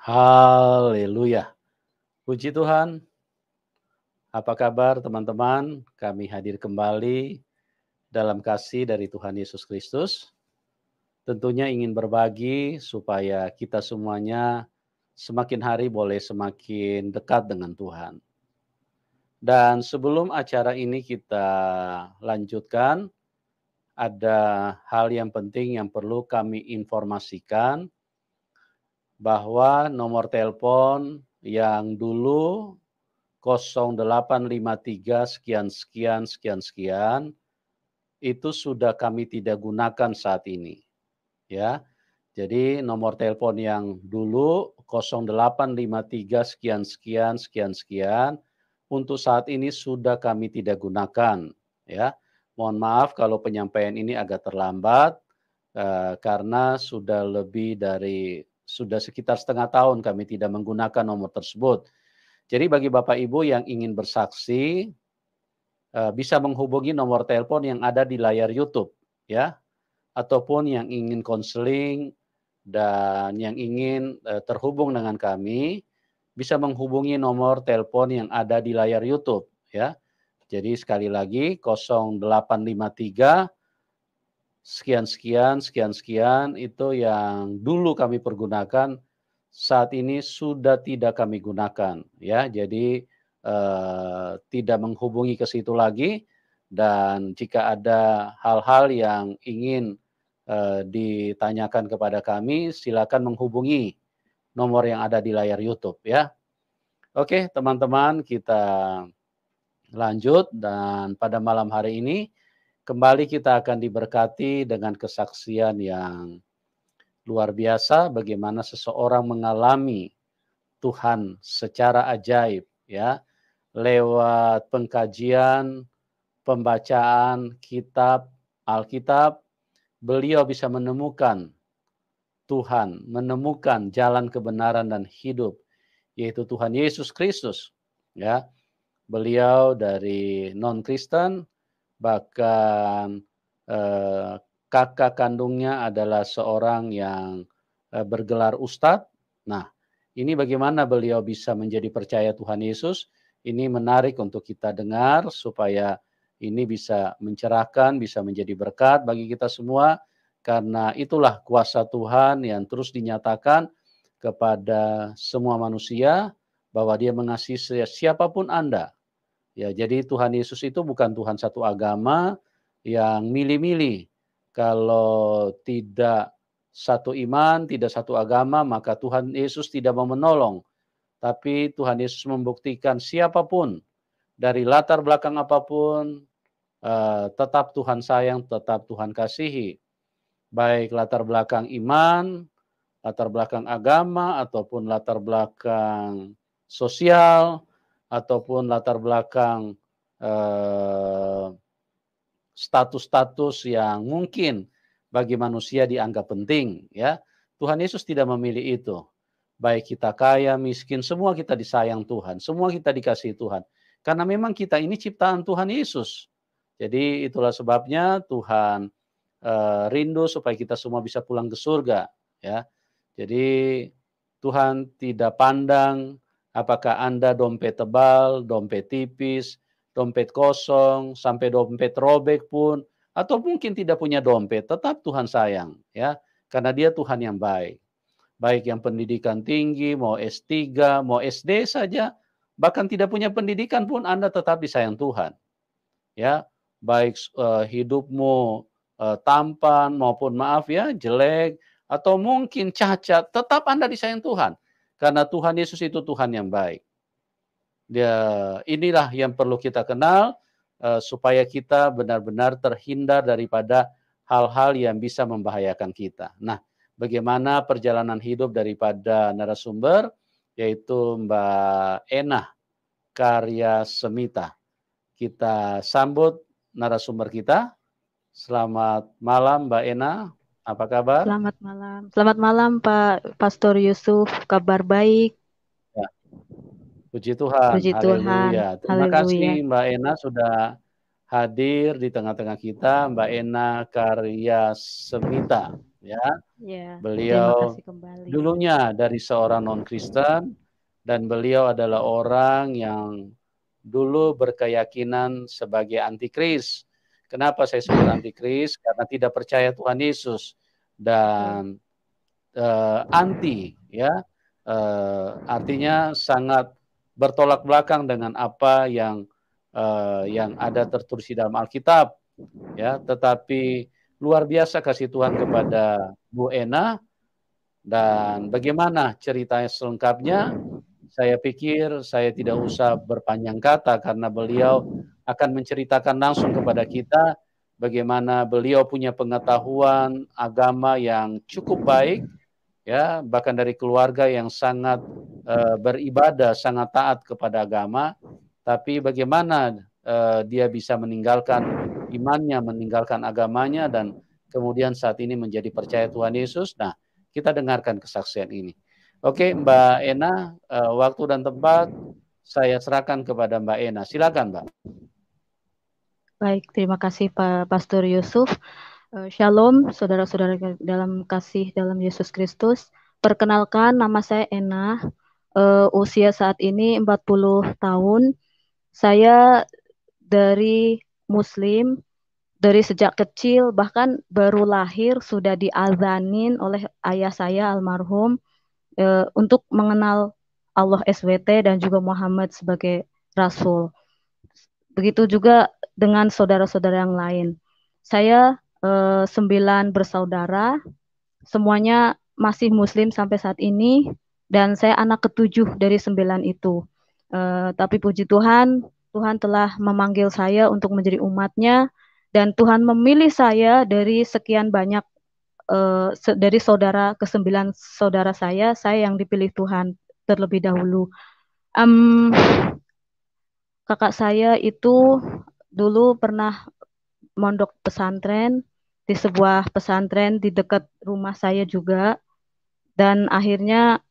Haleluya. Puji Tuhan. Apa kabar teman-teman? Kami hadir kembali dalam kasih dari Tuhan Yesus Kristus. Tentunya ingin berbagi supaya kita semuanya semakin hari boleh semakin dekat dengan Tuhan. Dan sebelum acara ini kita lanjutkan, ada hal yang penting yang perlu kami informasikan bahwa nomor telepon yang dulu 0853 sekian sekian sekian sekian itu sudah kami tidak gunakan saat ini, ya. Jadi nomor telepon yang dulu 0853 sekian sekian sekian sekian untuk saat ini sudah kami tidak gunakan, ya. Mohon maaf kalau penyampaian ini agak terlambat, karena sudah sekitar setengah tahun kami tidak menggunakan nomor tersebut. Jadi bagi Bapak Ibu yang ingin bersaksi, bisa menghubungi nomor telepon yang ada di layar YouTube, ya, ataupun yang ingin konseling dan yang ingin, terhubung dengan kami, bisa menghubungi nomor telepon yang ada di layar YouTube, ya. Jadi sekali lagi 0853 sekian sekian sekian sekian itu yang dulu kami pergunakan, saat ini sudah tidak kami gunakan, ya. Jadi, tidak menghubungi ke situ lagi dan jika ada hal-hal yang ingin, ditanyakan kepada kami, silakan menghubungi nomor yang ada di layar YouTube, ya. Oke, teman-teman, kita lanjut dan pada malam hari ini kembali kita akan diberkati dengan kesaksian yang luar biasa bagaimana seseorang mengalami Tuhan secara ajaib, ya, lewat pengkajian, pembacaan kitab Alkitab, beliau bisa menemukan Tuhan, menemukan jalan kebenaran dan hidup, yaitu Tuhan Yesus Kristus, ya. Beliau dari non-Kristen, bahkan, kakak kandungnya adalah seorang yang, bergelar ustadz. Nah, ini bagaimana beliau bisa menjadi percaya Tuhan Yesus, ini menarik untuk kita dengar supaya ini bisa mencerahkan, bisa menjadi berkat bagi kita semua, karena itulah kuasa Tuhan yang terus dinyatakan kepada semua manusia, bahwa Dia mengasihi siapapun Anda. Ya, jadi Tuhan Yesus itu bukan Tuhan satu agama yang milih-milih. Kalau tidak satu iman, tidak satu agama, maka Tuhan Yesus tidak mau menolong. Tapi Tuhan Yesus membuktikan siapapun, dari latar belakang apapun, tetap Tuhan sayang, tetap Tuhan kasihi. Baik latar belakang iman, latar belakang agama, ataupun latar belakang sosial, ataupun latar belakang, status-status yang mungkin bagi manusia dianggap penting, ya. Tuhan Yesus tidak memilih itu. Baik kita kaya, miskin, semua kita disayang Tuhan, semua kita dikasihi Tuhan. Karena memang kita ini ciptaan Tuhan Yesus. Jadi itulah sebabnya Tuhan, rindu supaya kita semua bisa pulang ke surga, ya. Jadi Tuhan tidak pandang apakah Anda dompet tebal, dompet tipis, dompet kosong, sampai dompet robek pun, atau mungkin tidak punya dompet, tetap Tuhan sayang, ya. Karena Dia Tuhan yang baik. Baik yang pendidikan tinggi, mau S3, mau SD saja, bahkan tidak punya pendidikan pun Anda tetap disayang Tuhan, ya. Baik, hidupmu, tampan maupun maaf ya, jelek, atau mungkin cacat, tetap Anda disayang Tuhan. Karena Tuhan Yesus itu Tuhan yang baik. Dia inilah yang perlu kita kenal, supaya kita benar-benar terhindar daripada hal-hal yang bisa membahayakan kita. Nah, bagaimana perjalanan hidup daripada narasumber, yaitu Mbak Enah Karya Semita. Kita sambut narasumber kita. Selamat malam Mbak Enah, apa kabar? Selamat malam. Selamat malam Pak Pastor Yusuf. Kabar baik. Ya, puji Tuhan, Puji Tuhan. haleluya. Terima Haleluya. kasih Mbak Ena sudah hadir di tengah-tengah kita, Mbak Ena Karya Semita. ya. Ya, terima Beliau kasih kembali. dulunya dari seorang non-Kristen dan beliau adalah orang yang dulu berkeyakinan sebagai antikris. Kenapa saya sebut antikris? Karena tidak percaya Tuhan Yesus dan anti, ya, artinya sangat bertolak belakang dengan apa yang ada tertulis di dalam Alkitab, ya. Tetapi luar biasa kasih Tuhan kepada Bu Ena, dan bagaimana ceritanya selengkapnya, saya pikir saya tidak usah berpanjang kata karena beliau akan menceritakan langsung kepada kita bagaimana beliau punya pengetahuan agama yang cukup baik, ya, bahkan dari keluarga yang sangat beribadah, sangat taat kepada agama, tapi bagaimana dia bisa meninggalkan imannya, meninggalkan agamanya, dan kemudian saat ini menjadi percaya Tuhan Yesus. Nah, kita dengarkan kesaksian ini. Oke, Mbak Ena, waktu dan tempat saya serahkan kepada Mbak Ena. Silakan, Mbak. Baik, terima kasih Pak Pastor Yusuf. Shalom, saudara-saudara dalam kasih dalam Yesus Kristus. Perkenalkan, nama saya Ena. Usia saat ini 40 tahun. Saya dari Muslim, dari sejak kecil, bahkan baru lahir sudah diazanin oleh ayah saya almarhum untuk mengenal Allah SWT dan juga Muhammad sebagai Rasul. Begitu juga dengan saudara-saudara yang lain. Saya 9 bersaudara, semuanya masih Muslim sampai saat ini, dan saya anak ketujuh dari 9 itu. Tapi puji Tuhan, Tuhan telah memanggil saya untuk menjadi umatnya, dan Tuhan memilih saya dari sekian banyak, dari saudara ke-9 saudara saya yang dipilih Tuhan terlebih dahulu. Kakak saya itu dulu pernah mondok pesantren di sebuah pesantren di dekat rumah saya juga, dan akhirnya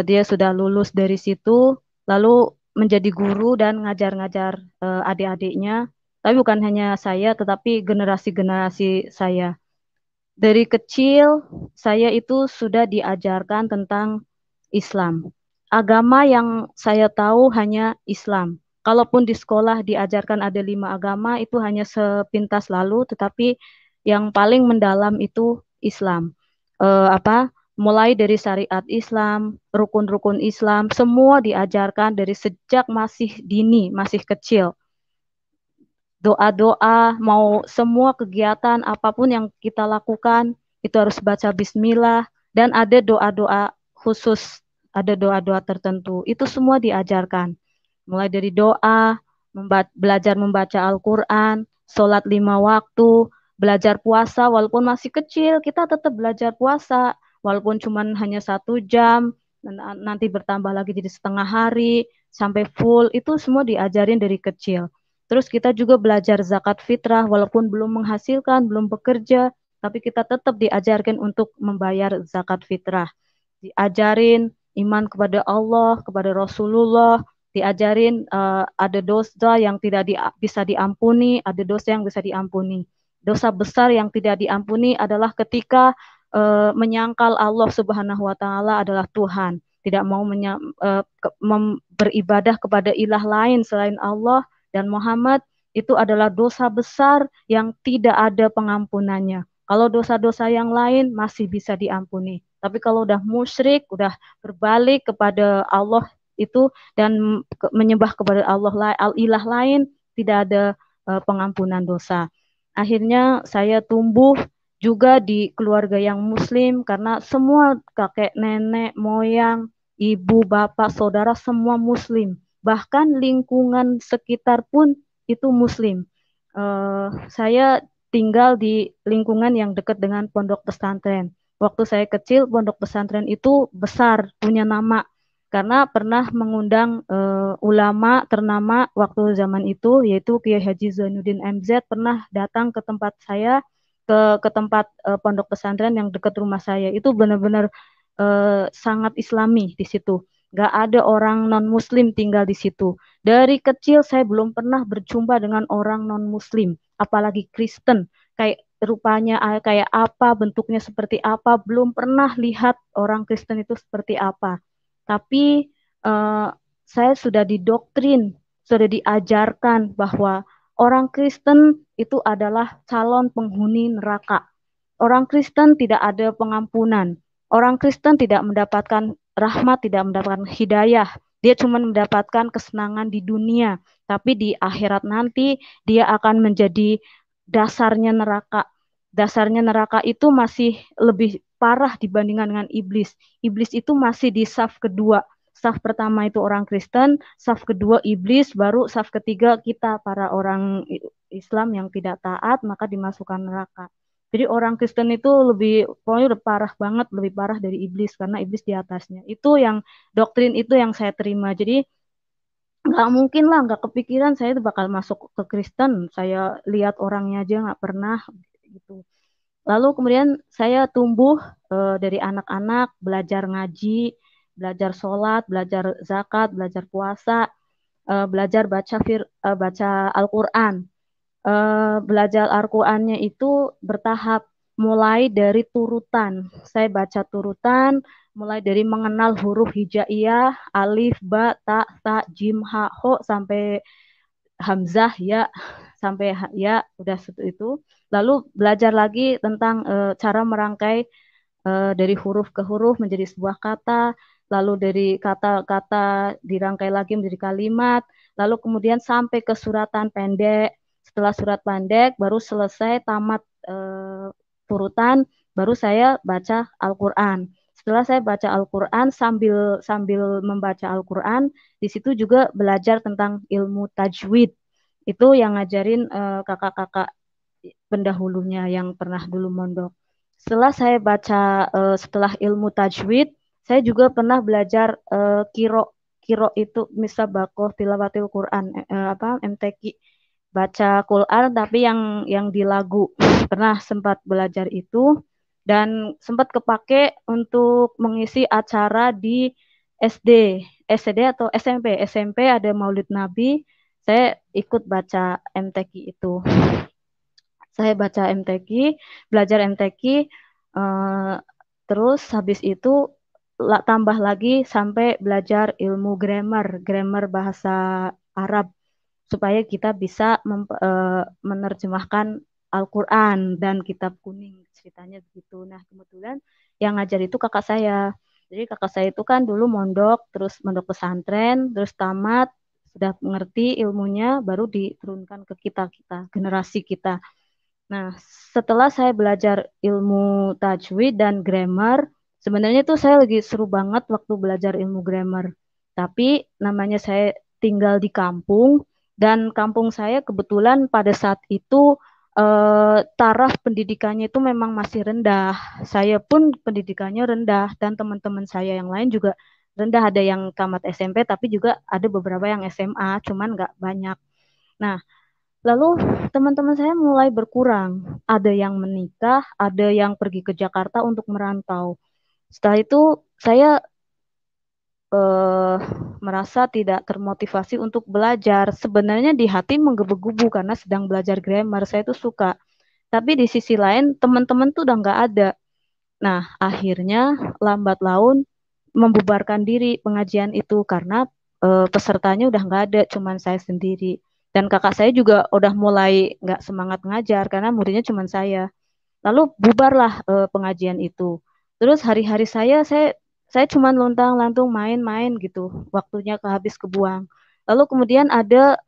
dia sudah lulus dari situ, lalu menjadi guru dan ngajar-ngajar adik-adiknya. Tapi bukan hanya saya, tetapi generasi-generasi saya. Dari kecil saya itu sudah diajarkan tentang Islam. Agama yang saya tahu hanya Islam. Kalaupun di sekolah diajarkan ada 5 agama, itu hanya sepintas lalu, tetapi yang paling mendalam itu Islam. Mulai dari syariat Islam, rukun-rukun Islam, semua diajarkan dari sejak masih dini, masih kecil. Doa-doa, mau semua kegiatan apapun yang kita lakukan, itu harus baca bismillah, dan ada doa-doa khusus, ada doa-doa tertentu. Itu semua diajarkan. Mulai dari doa, belajar membaca Al-Quran, sholat 5 waktu, belajar puasa, walaupun masih kecil, kita tetap belajar puasa, walaupun cuma hanya 1 jam, nanti bertambah lagi jadi setengah hari, sampai full, itu semua diajarin dari kecil. Terus kita juga belajar zakat fitrah, walaupun belum menghasilkan, belum bekerja, tapi kita tetap diajarkan untuk membayar zakat fitrah. Diajarin iman kepada Allah, kepada Rasulullah, diajarin ada dosa yang tidak bisa diampuni, ada dosa yang bisa diampuni. Dosa besar yang tidak diampuni adalah ketika menyangkal Allah Subhanahu wa taala adalah Tuhan, tidak mau beribadah kepada ilah lain selain Allah dan Muhammad, itu adalah dosa besar yang tidak ada pengampunannya. Kalau dosa-dosa yang lain masih bisa diampuni. Tapi kalau udah musyrik, udah berbalik kepada Allah itu dan menyembah kepada Allah ilah lain, tidak ada pengampunan dosa. Akhirnya saya tumbuh juga di keluarga yang Muslim karena semua kakek, nenek, moyang, ibu, bapak, saudara semua Muslim. Bahkan lingkungan sekitar pun itu Muslim. Saya tinggal di lingkungan yang dekat dengan pondok pesantren. Waktu saya kecil, pondok pesantren itu besar, punya nama. Karena pernah mengundang ulama ternama waktu zaman itu, yaitu Kiai Haji Zainuddin MZ, pernah datang ke tempat saya, ke tempat pondok pesantren yang dekat rumah saya. Itu benar-benar sangat Islami di situ. Gak ada orang non-Muslim tinggal di situ. Dari kecil saya belum pernah berjumpa dengan orang non-Muslim, apalagi Kristen. Kayak rupanya kayak apa, bentuknya seperti apa, belum pernah lihat orang Kristen itu seperti apa. Tapi saya sudah didoktrin, sudah diajarkan bahwa orang Kristen itu adalah calon penghuni neraka. Orang Kristen tidak ada pengampunan. Orang Kristen tidak mendapatkan rahmat, tidak mendapatkan hidayah. Dia cuma mendapatkan kesenangan di dunia, tapi di akhirat nanti dia akan menjadi dasarnya neraka. Dasarnya neraka itu masih lebih parah dibandingkan dengan iblis. Iblis itu masih di saf kedua. Saf pertama itu orang Kristen, saf kedua iblis, baru saf ketiga kita para orang Islam yang tidak taat maka dimasukkan neraka. Jadi orang Kristen itu lebih, pokoknya udah parah banget, lebih parah dari iblis karena iblis di atasnya. Itu yang doktrin itu yang saya terima. Jadi nggak mungkin lah, nggak kepikiran saya itu bakal masuk ke Kristen. Saya lihat orangnya aja nggak pernah gitu. Lalu kemudian saya tumbuh dari anak-anak belajar ngaji, belajar sholat, belajar zakat, belajar puasa, belajar baca Al-Quran. Belajar Al-Qurannya itu bertahap, mulai dari turutan. Saya baca turutan, mulai dari mengenal huruf hijaiyah, alif, ba, ta, sa, jim, ha, ho, sampai hamzah, ya, sampai ya, udah itu. Lalu belajar lagi tentang cara merangkai dari huruf ke huruf menjadi sebuah kata, lalu dari kata-kata dirangkai lagi menjadi kalimat, lalu kemudian sampai ke suratan pendek. Setelah surat pendek, baru selesai tamat turutan, baru saya baca Al-Quran. Setelah saya baca Al-Quran, sambil sambil membaca Al-Quran, di situ juga belajar tentang ilmu tajwid. Itu yang ngajarin kakak-kakak pendahulunya yang pernah dulu mondok. Setelah saya baca setelah ilmu tajwid, saya juga pernah belajar kiro itu misabakoh tilawatil Quran, apa MTQ, baca Quran tapi yang di lagu. Pernah sempat belajar itu dan sempat kepake untuk mengisi acara di SD atau SMP. SMP ada Maulid Nabi, saya ikut baca MTQ itu. Saya baca MTQ, belajar MTQ, terus habis itu tambah lagi sampai belajar ilmu grammar bahasa Arab supaya kita bisa menerjemahkan Al-Quran dan kitab kuning, ceritanya begitu. Nah, kebetulan yang ngajar itu kakak saya. Jadi kakak saya itu kan dulu mondok, terus mondok pesantren, terus tamat, sudah mengerti ilmunya, baru diturunkan ke kita, generasi kita. Nah, setelah saya belajar ilmu tajwid dan grammar, sebenarnya tuh saya lagi seru banget waktu belajar ilmu grammar. Tapi namanya saya tinggal di kampung, dan kampung saya kebetulan pada saat itu taraf pendidikannya itu memang masih rendah. Saya pun pendidikannya rendah, dan teman-teman saya yang lain juga rendah. Ada yang tamat SMP, tapi juga ada beberapa yang SMA, cuman nggak banyak. Nah, lalu teman-teman saya mulai berkurang. Ada yang menikah, ada yang pergi ke Jakarta untuk merantau. Setelah itu saya merasa tidak termotivasi untuk belajar. Sebenarnya di hati menggebu-gebu karena sedang belajar grammar. Saya itu suka. Tapi di sisi lain teman-teman tuh udah nggak ada. Nah, akhirnya lambat laun membubarkan diri pengajian itu karena pesertanya udah nggak ada, cuman saya sendiri. Dan kakak saya juga udah mulai nggak semangat ngajar karena muridnya cuman saya. Lalu bubarlah pengajian itu. Terus hari-hari saya cuma lontang-lantung main-main gitu. Waktunya habis kebuang. Lalu kemudian ada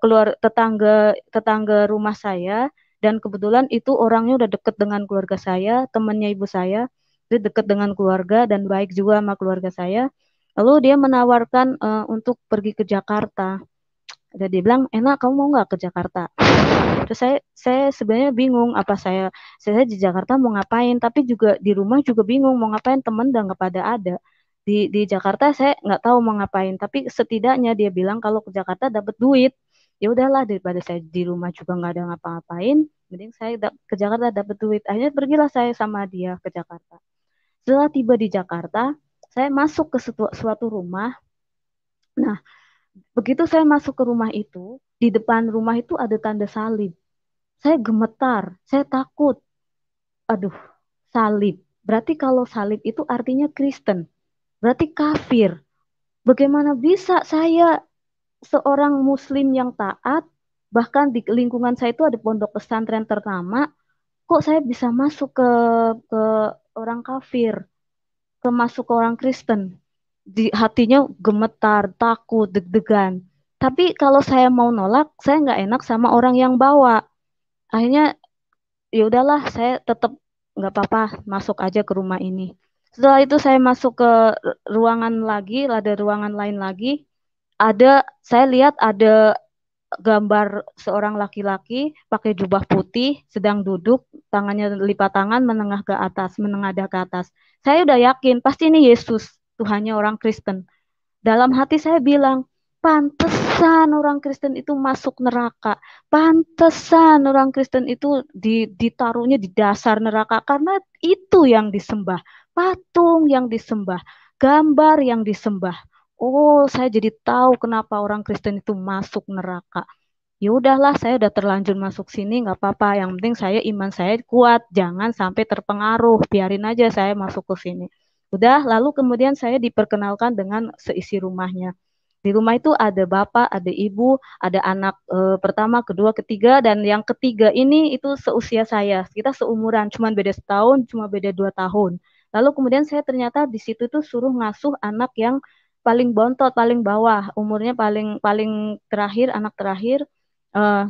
keluar tetangga rumah saya, dan kebetulan itu orangnya udah deket dengan keluarga saya, temannya ibu saya. Dia deket dengan keluarga dan baik juga sama keluarga saya. Lalu dia menawarkan untuk pergi ke Jakarta. Dan dia bilang, enak kamu mau nggak ke Jakarta? Terus saya sebenarnya bingung apa saya di Jakarta mau ngapain, tapi juga di rumah juga bingung mau ngapain, temen udah nggak pada ada. Di Jakarta saya nggak tahu mau ngapain, tapi setidaknya dia bilang kalau ke Jakarta dapat duit. Ya udahlah, daripada saya di rumah juga nggak ada ngapa-ngapain, mending saya ke Jakarta dapat duit. Akhirnya pergilah saya sama dia ke Jakarta. Setelah tiba di Jakarta, saya masuk ke suatu rumah. Nah, begitu saya masuk ke rumah itu, di depan rumah itu ada tanda salib. saya gemetar, saya takut. Aduh, salib. Berarti kalau salib itu artinya Kristen, berarti kafir. Bagaimana bisa saya seorang muslim yang taat, bahkan di lingkungan saya itu ada pondok pesantren ternama, kok saya bisa masuk ke orang kafir, masuk ke orang Kristen. Di hatinya gemetar, takut, deg-degan. Tapi kalau saya mau nolak, saya nggak enak sama orang yang bawa. Akhirnya ya udahlah, saya tetap nggak apa-apa, masuk aja ke rumah ini. Setelah itu saya masuk ke ruangan lagi, ada ruangan lain lagi. Saya lihat ada gambar seorang laki-laki pakai jubah putih sedang duduk, tangannya lipat tangan menengah ke atas, menengadah ke atas. Saya udah yakin pasti ini Yesus, Tuhannya orang Kristen. Dalam hati saya bilang, pantesan orang Kristen itu masuk neraka. Pantesan orang Kristen itu ditaruhnya di dasar neraka karena itu yang disembah, patung yang disembah, gambar yang disembah. Oh, saya jadi tahu kenapa orang Kristen itu masuk neraka. Ya udahlah, saya udah terlanjur masuk sini, nggak apa-apa. Yang penting saya iman saya kuat, jangan sampai terpengaruh. Biarin aja saya masuk ke sini. Udah, lalu kemudian saya diperkenalkan dengan seisi rumahnya. Di rumah itu ada bapak, ada ibu, ada anak pertama, kedua, ketiga, dan yang ketiga ini itu seusia saya. Kita seumuran, cuma beda setahun, cuma beda 2 tahun. Lalu kemudian saya ternyata di situ tuh suruh ngasuh anak yang paling bontot, paling bawah, umurnya paling paling terakhir, anak terakhir. Eh,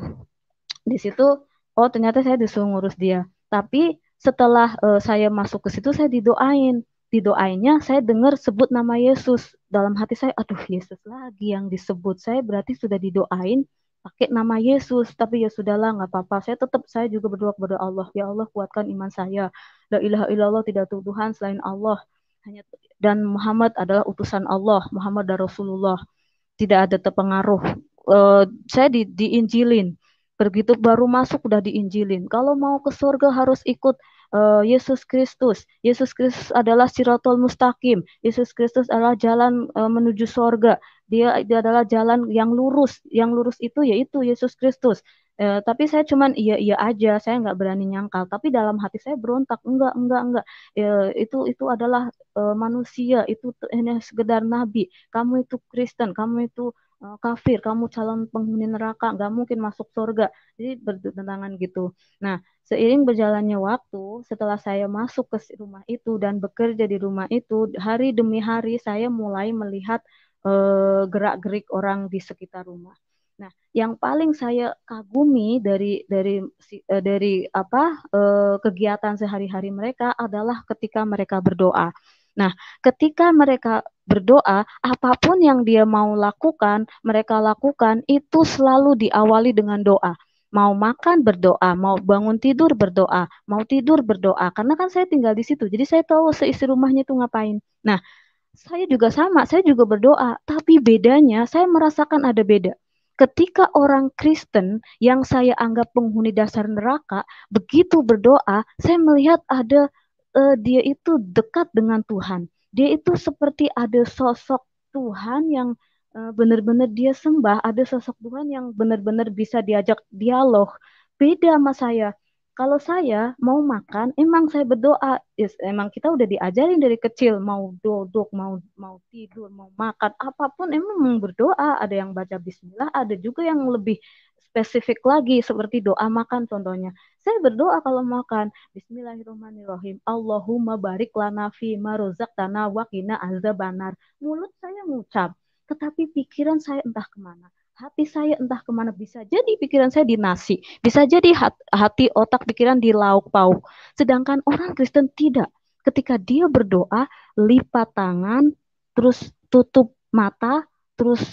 di situ, oh ternyata saya disuruh ngurus dia. Tapi setelah saya masuk ke situ, saya didoainnya saya dengar sebut nama Yesus. Dalam hati saya, aduh Yesus lagi yang disebut. Saya berarti sudah didoain pakai nama Yesus. Tapi ya sudahlah, nggak apa-apa. Saya juga berdoa kepada Allah. Ya Allah, kuatkan iman saya. La ilaha illallah, tidak ada Tuhan selain Allah. Dan Muhammad adalah utusan Allah. Muhammad dan Rasulullah. Tidak ada terpengaruh. Saya diinjilin. Begitu baru masuk udah diinjilin. Kalau mau ke surga harus ikut Yesus Kristus. Yesus Kristus adalah Siratul Mustaqim. Yesus Kristus adalah jalan menuju surga. Dia adalah jalan yang lurus. Yang lurus itu yaitu Yesus Kristus. Tapi saya cuman iya aja, saya nggak berani nyangkal. Tapi dalam hati saya berontak, enggak. Itu adalah manusia, itu hanya sekedar nabi. Kamu itu Kristen, kamu itu kafir, kamu calon penghuni neraka, nggak mungkin masuk surga. Jadi bertentangan gitu. Nah, seiring berjalannya waktu, setelah saya masuk ke rumah itu dan bekerja di rumah itu, hari demi hari saya mulai melihat gerak-gerik orang di sekitar rumah. Nah, yang paling saya kagumi dari kegiatan sehari-hari mereka adalah ketika mereka berdoa. Nah, ketika mereka berdoa, apapun yang dia mau lakukan, mereka lakukan itu selalu diawali dengan doa. Mau makan berdoa, mau bangun tidur berdoa, mau tidur berdoa. Karena kan saya tinggal di situ, jadi saya tahu seisi rumahnya itu ngapain. Nah, saya juga sama, saya juga berdoa, tapi bedanya saya merasakan ada beda. Ketika orang Kristen yang saya anggap penghuni dasar neraka, begitu berdoa, saya melihat ada dia itu dekat dengan Tuhan. Dia itu seperti ada sosok Tuhan yang benar-benar dia sembah, ada sosok Tuhan yang benar-benar bisa diajak dialog. Beda sama saya. Kalau saya mau makan, emang saya berdoa. Yes, emang kita udah diajarin dari kecil mau duduk, mau tidur, mau makan, apapun emang berdoa. Ada yang baca Bismillah, ada juga yang lebih spesifik lagi seperti doa makan contohnya. Saya berdoa kalau makan, Bismillahirrahmanirrahim. Allahumma barik lana fi ma razaqtana wa qina azabannar. Mulut saya ngucap, tetapi pikiran saya entah kemana. Hati saya entah kemana, bisa jadi pikiran saya di nasi, bisa jadi hati, otak, pikiran di lauk pauk. Sedangkan orang Kristen tidak. Ketika dia berdoa, lipat tangan, terus tutup mata, terus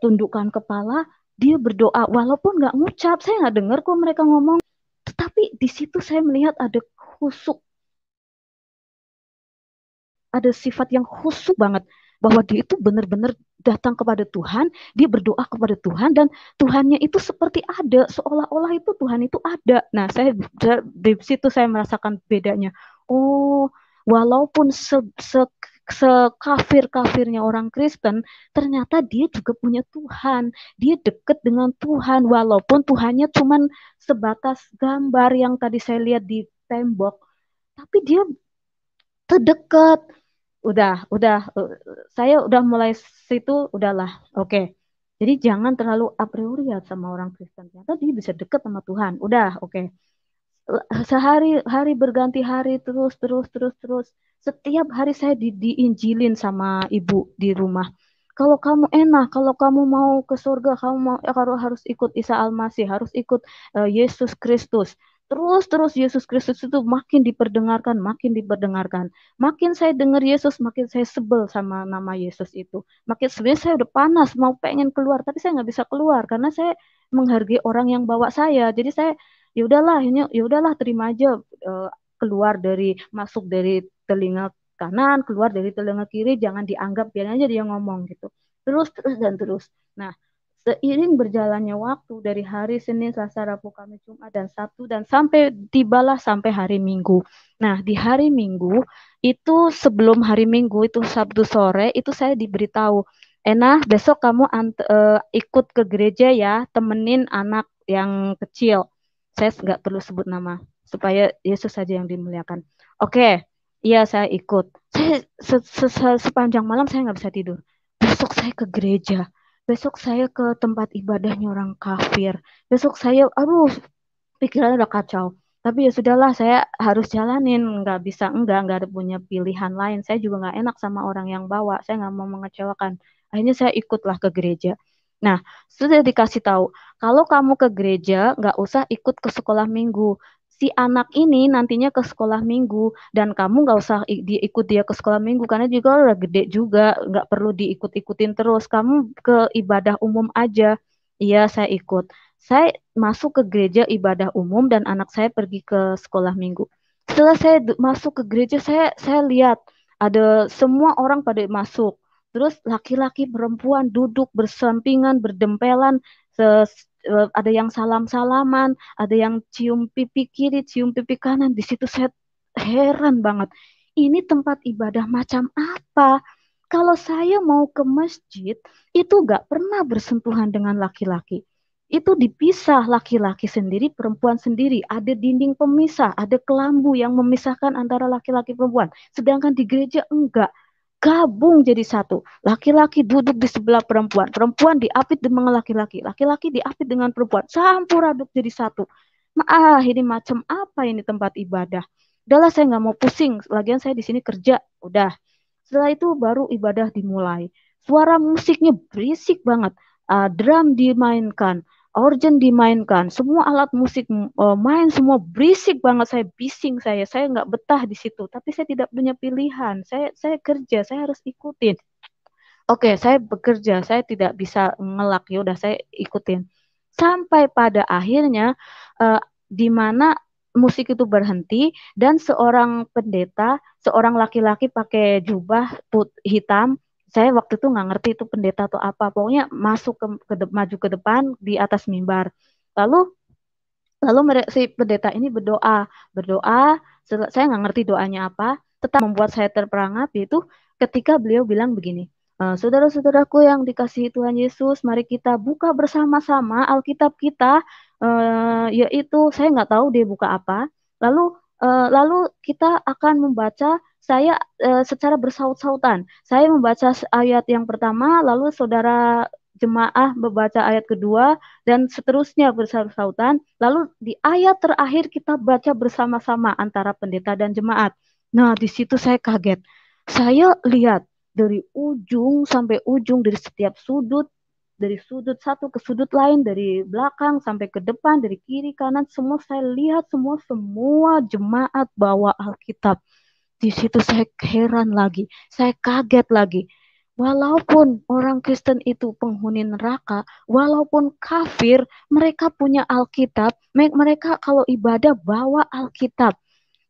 tundukkan kepala, dia berdoa walaupun nggak ngucap, saya nggak dengar kok mereka ngomong. Tetapi di situ saya melihat ada khusyuk, ada sifat yang khusyuk banget bahwa dia itu benar-benar datang kepada Tuhan, dia berdoa kepada Tuhan dan Tuhannya itu seperti ada, seolah-olah itu Tuhan itu ada. Nah, di situ saya merasakan bedanya. Oh, walaupun sekafir-kafirnya orang Kristen, ternyata dia juga punya Tuhan. Dia dekat dengan Tuhan, walaupun Tuhannya cuman sebatas gambar yang tadi saya lihat di tembok, tapi dia terdekat. Saya udah mulai situ, udahlah, oke. Jadi jangan terlalu a priori ya sama orang Kristen. Ternyata dia bisa dekat sama Tuhan. Udah, oke. Sehari hari berganti hari terus. Setiap hari saya diinjilin sama ibu di rumah. Kalau kamu enak, kalau kamu mau ke surga, kamu mau harus ikut Isa Al-Masih, harus ikut Yesus Kristus. Terus Yesus Kristus itu makin diperdengarkan, makin diperdengarkan. Makin saya dengar Yesus, makin saya sebel sama nama Yesus itu. Makin sebenarnya saya udah panas, mau pengen keluar, tapi saya nggak bisa keluar karena saya menghargai orang yang bawa saya. Jadi saya ya udahlah terima aja, keluar dari masuk dari telinga kanan, keluar dari telinga kiri, jangan dianggap, biar aja dia ngomong gitu. Terus. Nah, seiring berjalannya waktu dari hari Senin, Selasa, Rabu, Kamis, Jumat, dan Sabtu, dan sampai tibalah sampai hari Minggu. Nah, di hari Minggu itu, sebelum hari Minggu itu Sabtu sore itu saya diberitahu, besok kamu ikut ke gereja ya, temenin anak yang kecil. Saya nggak perlu sebut nama supaya Yesus saja yang dimuliakan. Oke, iya saya ikut. Saya sepanjang malam saya nggak bisa tidur. Besok saya ke gereja. Besok saya ke tempat ibadahnya orang kafir. Besok saya, aduh, pikirannya udah kacau. Tapi ya sudahlah, saya harus jalanin. Nggak ada punya pilihan lain. Saya juga nggak enak sama orang yang bawa. Saya nggak mau mengecewakan. Akhirnya saya ikutlah ke gereja. Nah, sudah dikasih tahu, kalau kamu ke gereja, nggak usah ikut ke sekolah minggu. Si anak ini nantinya ke sekolah minggu, dan kamu nggak usah diikut dia ke sekolah minggu, karena juga udah gede juga, nggak perlu diikut-ikutin terus. Kamu ke ibadah umum aja. Iya, saya ikut. Saya masuk ke gereja ibadah umum dan anak saya pergi ke sekolah minggu. Setelah saya masuk ke gereja, saya lihat ada semua orang pada masuk. Terus laki-laki perempuan duduk bersampingan, berdempelan, ada yang salam-salaman, ada yang cium pipi kiri, cium pipi kanan. Di situ saya heran banget. Ini tempat ibadah macam apa? Kalau saya mau ke masjid, itu gak pernah bersentuhan dengan laki-laki. Itu dipisah, laki-laki sendiri, perempuan sendiri. Ada dinding pemisah, ada kelambu yang memisahkan antara laki-laki perempuan. Sedangkan di gereja enggak, gabung jadi satu. Laki-laki duduk di sebelah perempuan, perempuan diapit dengan laki-laki, laki-laki diapit dengan perempuan, campur aduk jadi satu. Ini macam apa ini tempat ibadah? Udahlah, saya nggak mau pusing. Lagian saya di sini kerja. Udah. Setelah itu baru ibadah dimulai. Suara musiknya berisik banget. Drum dimainkan, organ dimainkan, semua alat musik main semua berisik banget. Saya bising, saya nggak betah di situ. Tapi saya tidak punya pilihan. Saya kerja, saya harus ikutin. Oke, saya bekerja, saya tidak bisa ngelak. Ya udah, saya ikutin. Sampai pada akhirnya di mana musik itu berhenti dan seorang pendeta, seorang laki-laki pakai jubah hitam. Saya waktu itu nggak ngerti itu pendeta atau apa. Pokoknya masuk maju ke depan di atas mimbar. Lalu si pendeta ini berdoa. Saya nggak ngerti doanya apa. Tetap membuat saya terperangap, yaitu ketika beliau bilang begini. Saudara-saudaraku yang dikasihi Tuhan Yesus, mari kita buka bersama-sama Alkitab kita, yaitu saya nggak tahu dia buka apa. Lalu kita akan membaca, saya secara bersaut-sautan. Saya membaca ayat yang pertama, lalu saudara jemaah membaca ayat kedua, dan seterusnya bersaut-sautan. Lalu di ayat terakhir kita baca bersama-sama antara pendeta dan jemaat. Nah, di situ saya kaget. Saya lihat dari ujung sampai ujung, dari setiap sudut, dari sudut satu ke sudut lain, dari belakang sampai ke depan, dari kiri kanan, semua saya lihat, semua jemaat bawa Alkitab. Di situ saya heran lagi, saya kaget lagi. Walaupun orang Kristen itu penghuni neraka, walaupun kafir, mereka punya Alkitab. Mereka kalau ibadah bawa Alkitab.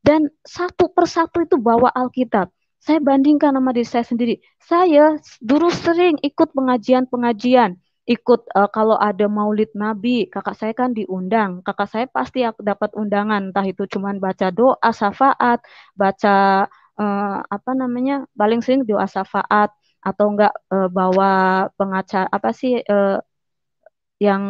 Dan satu persatu itu bawa Alkitab. Saya bandingkan sama diri saya sendiri. Saya dulu sering ikut pengajian-pengajian. Ikut kalau ada maulid Nabi, kakak saya kan diundang. Kakak saya pasti dapat undangan. Entah itu cuma baca doa, syafaat, baca apa namanya, paling sering doa syafaat atau enggak bawa pengacara apa sih yang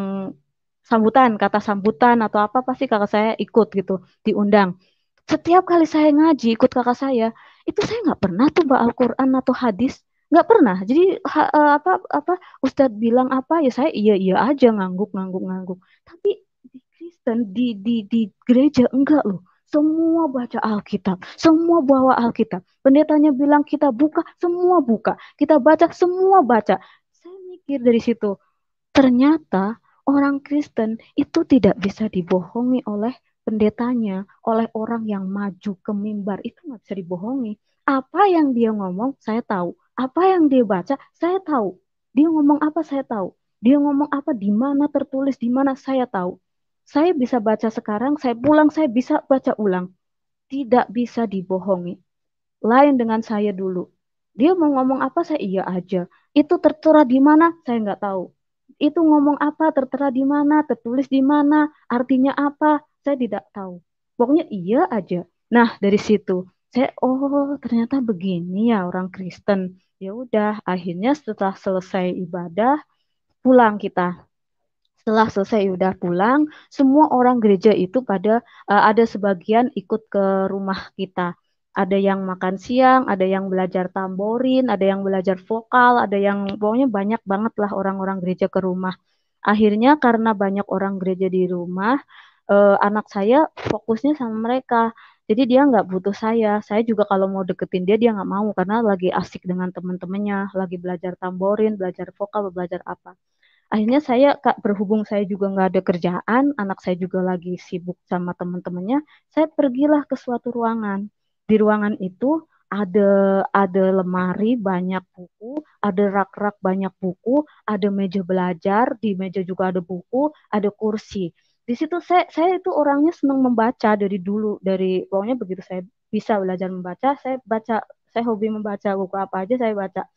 sambutan, kata sambutan atau apa pasti kakak saya ikut gitu, diundang. Setiap kali saya ngaji ikut kakak saya, itu saya nggak pernah tuh baca Al-Quran atau hadis, nggak pernah. Jadi apa Ustadz bilang apa ya saya iya iya aja ngangguk ngangguk ngangguk. Tapi di Kristen di gereja enggak loh. Semua baca Alkitab, semua bawa Alkitab. Pendetanya bilang kita buka, semua buka. Kita baca, semua baca. Saya mikir dari situ, ternyata orang Kristen itu tidak bisa dibohongi oleh pendetanya, oleh orang yang maju ke mimbar itu nggak bisa dibohongi. Apa yang dia ngomong, saya tahu. Apa yang dia baca, saya tahu. Dia ngomong apa, saya tahu. Dia ngomong apa, di mana tertulis, di mana saya tahu. Saya bisa baca sekarang, saya pulang, saya bisa baca ulang. Tidak bisa dibohongi. Lain dengan saya dulu. Dia mau ngomong apa, saya iya aja. Itu tertera di mana, saya nggak tahu. Itu ngomong apa, tertera di mana, tertulis di mana, artinya apa, saya tidak tahu. Pokoknya iya aja. Nah, dari situ saya oh ternyata begini ya orang Kristen. Ya udah, akhirnya setelah selesai ibadah pulang kita. Setelah selesai udah pulang, semua orang gereja itu pada ada sebagian ikut ke rumah kita. Ada yang makan siang, ada yang belajar tamborin, ada yang belajar vokal, ada yang pokoknya banyak banget lah orang-orang gereja ke rumah. Akhirnya karena banyak orang gereja di rumah, anak saya fokusnya sama mereka. Jadi dia nggak butuh saya. Saya juga kalau mau deketin dia, dia nggak mau karena lagi asik dengan teman-temannya, lagi belajar tamborin, belajar vokal, belajar apa. Akhirnya saya Kak, berhubung saya juga nggak ada kerjaan, anak saya juga lagi sibuk sama teman-temannya, saya pergilah ke suatu ruangan. Di ruangan itu ada lemari banyak buku, ada rak-rak banyak buku, ada meja belajar, di meja juga ada buku, ada kursi. Di situ saya itu orangnya senang membaca dari dulu, dari pokoknya begitu saya bisa belajar membaca, saya baca, saya hobi membaca buku apa aja saya baca.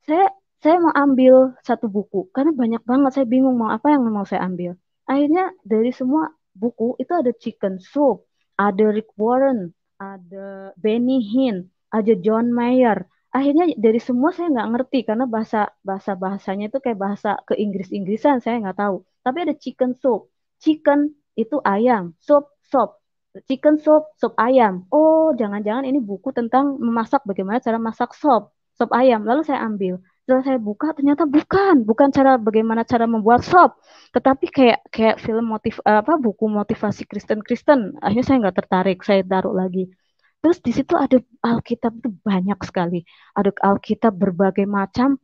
Saya saya mau ambil satu buku karena banyak banget saya bingung mau apa yang mau saya ambil. Akhirnya dari semua buku itu ada Chicken Soup, ada Rick Warren, ada Benny Hinn, ada John Mayer. Akhirnya dari semua saya nggak ngerti karena bahasanya itu kayak bahasa ke Inggris-Inggrisan saya nggak tahu. Tapi ada Chicken Soup, chicken itu ayam, soup sop. Chicken soup, sup ayam. Oh, jangan-jangan ini buku tentang memasak bagaimana cara masak sop ayam. Lalu saya ambil. Setelah saya buka, ternyata bukan cara bagaimana cara membuat sop, tetapi kayak kayak film apa buku motivasi Kristen-Kristen. Akhirnya saya nggak tertarik, saya taruh lagi. Terus di situ ada Alkitab itu banyak sekali. Ada Alkitab berbagai macam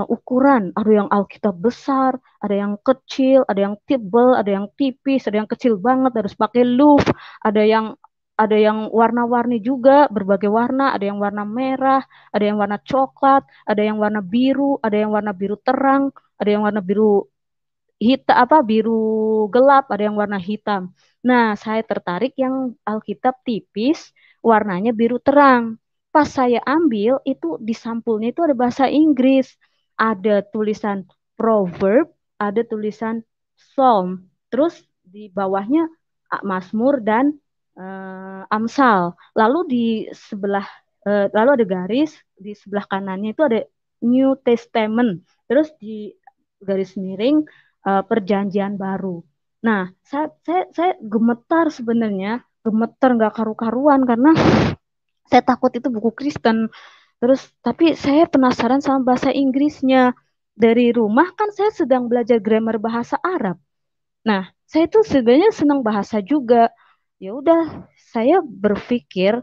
ukuran. Ada yang Alkitab besar, ada yang kecil, ada yang tebal, ada yang tipis, ada yang kecil banget harus pakai loop, ada yang warna-warni juga, berbagai warna, ada yang warna merah, ada yang warna coklat, ada yang warna biru, ada yang warna biru terang, ada yang warna biru hitam apa biru gelap, ada yang warna hitam. Nah, saya tertarik yang Alkitab tipis, warnanya biru terang. Pas saya ambil itu di sampulnya itu ada bahasa Inggris, ada tulisan proverb, ada tulisan psalm, terus di bawahnya Mazmur dan Amsal. Lalu di sebelah lalu ada garis di sebelah kanannya itu ada New Testament. Terus di garis miring perjanjian baru. Nah, saya gemetar sebenarnya, gemetar nggak karu-karuan karena saya takut itu buku Kristen. Terus, tapi saya penasaran sama bahasa Inggrisnya. Dari rumah kan saya sedang belajar grammar bahasa Arab. Nah, saya itu sebenarnya senang bahasa juga. Ya udah, saya berpikir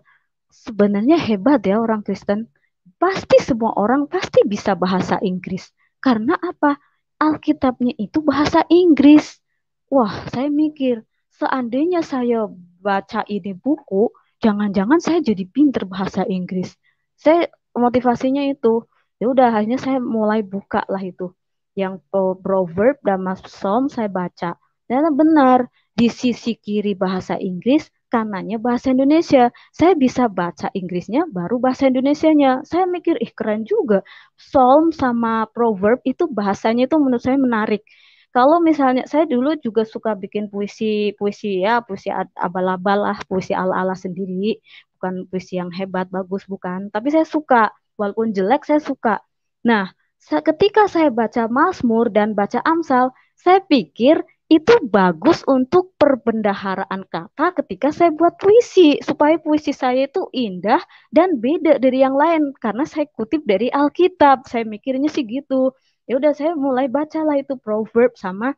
sebenarnya hebat ya orang Kristen. Pasti semua orang pasti bisa bahasa Inggris. Karena apa? Alkitabnya itu bahasa Inggris. Wah, saya mikir, seandainya saya baca ini buku, jangan-jangan saya jadi pinter bahasa Inggris. Saya motivasinya itu. Ya udah, akhirnya saya mulai buka lah itu. Yang proverb dan psalm saya baca. Dan benar, di sisi kiri bahasa Inggris, kanannya bahasa Indonesia. Saya bisa baca Inggrisnya, baru bahasa Indonesianya. Saya mikir, ih keren juga. Psalm sama proverb itu bahasanya itu menurut saya menarik. Kalau misalnya saya dulu juga suka bikin puisi ya, puisi abal-abal lah, puisi ala-ala sendiri, bukan puisi yang hebat, bagus, bukan. Tapi saya suka, walaupun jelek saya suka. Nah, ketika saya baca Mazmur dan baca Amsal, saya pikir itu bagus untuk perbendaharaan kata ketika saya buat puisi, supaya puisi saya itu indah dan beda dari yang lain, karena saya kutip dari Alkitab. Saya mikirnya sih gitu. Ya udah saya mulai bacalah itu proverb sama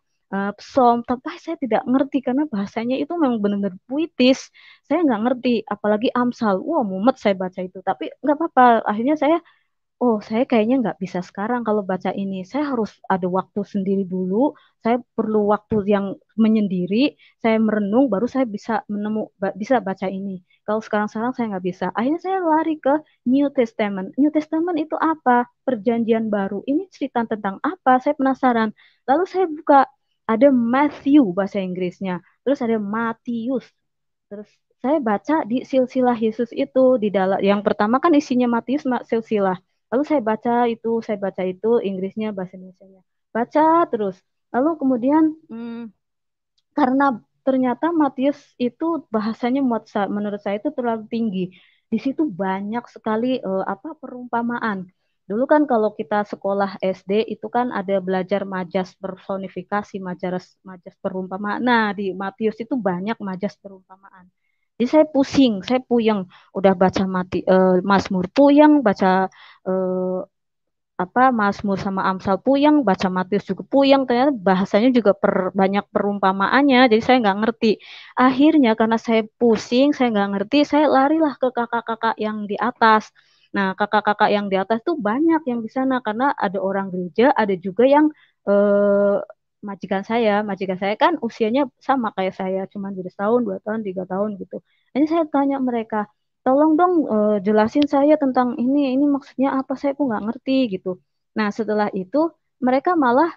psalm, tapi saya tidak ngerti karena bahasanya itu memang benar-benar puitis. Saya nggak ngerti, apalagi Amsal. Wah, mumet saya baca itu, tapi nggak apa-apa. Akhirnya saya, oh, saya kayaknya nggak bisa sekarang kalau baca ini. Saya harus ada waktu sendiri dulu. Saya perlu waktu yang menyendiri. Saya merenung, baru saya bisa bisa baca ini. Kalau sekarang-sekarang saya nggak bisa. Akhirnya saya lari ke New Testament. New Testament itu apa? Perjanjian baru. Ini cerita tentang apa? Saya penasaran. Lalu saya buka, ada Matthew bahasa Inggrisnya. Terus ada Matius. Terus saya baca di silsilah Yesus itu di dalam yang pertama kan isinya Matius silsilah. Lalu saya baca itu Inggrisnya bahasa Indonesianya. Baca terus. Lalu kemudian karena ternyata Matius itu bahasanya menurut saya itu terlalu tinggi. Di situ banyak sekali perumpamaan. Dulu kan kalau kita sekolah SD itu kan ada belajar majas personifikasi, majas perumpamaan. Nah, di Matius itu banyak majas perumpamaan. Jadi saya pusing, saya puyeng. Udah baca Mazmur puyeng, baca eh, Mazmur sama Amsal puyeng, baca Matius juga puyeng, ternyata bahasanya juga banyak perumpamaannya, jadi saya nggak ngerti. Akhirnya karena saya pusing, saya nggak ngerti, saya larilah ke kakak-kakak yang di atas. Nah, kakak-kakak yang di atas tuh banyak yang di sana karena ada orang gereja, ada juga yang eh, majikan saya kan usianya sama kayak saya, cuma beda setahun, 2 tahun, 3 tahun gitu. Ini saya tanya mereka, tolong dong jelasin saya tentang ini maksudnya apa, saya kok nggak ngerti gitu. Nah, setelah itu mereka malah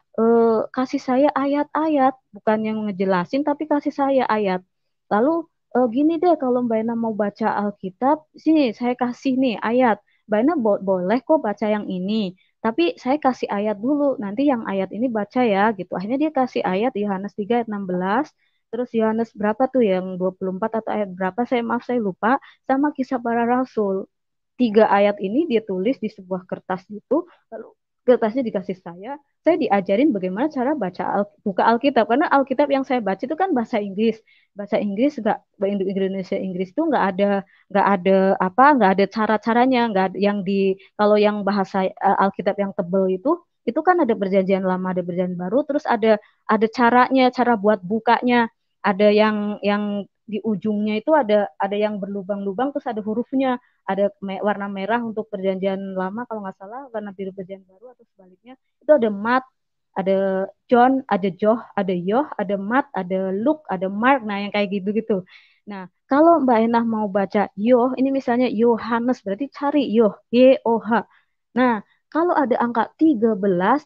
kasih saya ayat-ayat, bukan yang ngejelasin tapi kasih saya ayat. Lalu gini deh, kalau Mbak Ena mau baca Alkitab, sini saya kasih nih ayat. Mbak Ena boleh kok baca yang ini, tapi saya kasih ayat dulu, nanti yang ayat ini baca ya gitu. Akhirnya dia kasih ayat Yohanes 3 ayat 16. Terus Yohanes berapa tuh yang 24 atau ayat berapa, saya lupa, sama kisah para rasul. 3 ayat ini dia tulis di sebuah kertas gitu, lalu kertasnya dikasih saya diajarin bagaimana cara buka Alkitab, karena Alkitab yang saya baca itu kan bahasa Inggris nggak, Indonesia Inggris itu nggak ada cara-caranya, nggak ada yang di, kalau yang bahasa Alkitab yang tebel itu kan ada perjanjian lama, ada perjanjian baru, terus ada caranya, cara buat bukanya, ada yang di ujungnya itu ada yang berlubang-lubang, terus ada hurufnya, ada warna merah untuk perjanjian lama kalau nggak salah, warna biru perjanjian baru atau sebaliknya. Itu ada Mat, ada John, ada Joh, ada Yoh, ada Mat, ada Luke, ada Mark. Nah, yang kayak gitu-gitu. Nah, kalau Mbak Enah mau baca Yoh, ini misalnya Yohanes, berarti cari Yoh, Y-O-H. Nah, kalau ada angka 13,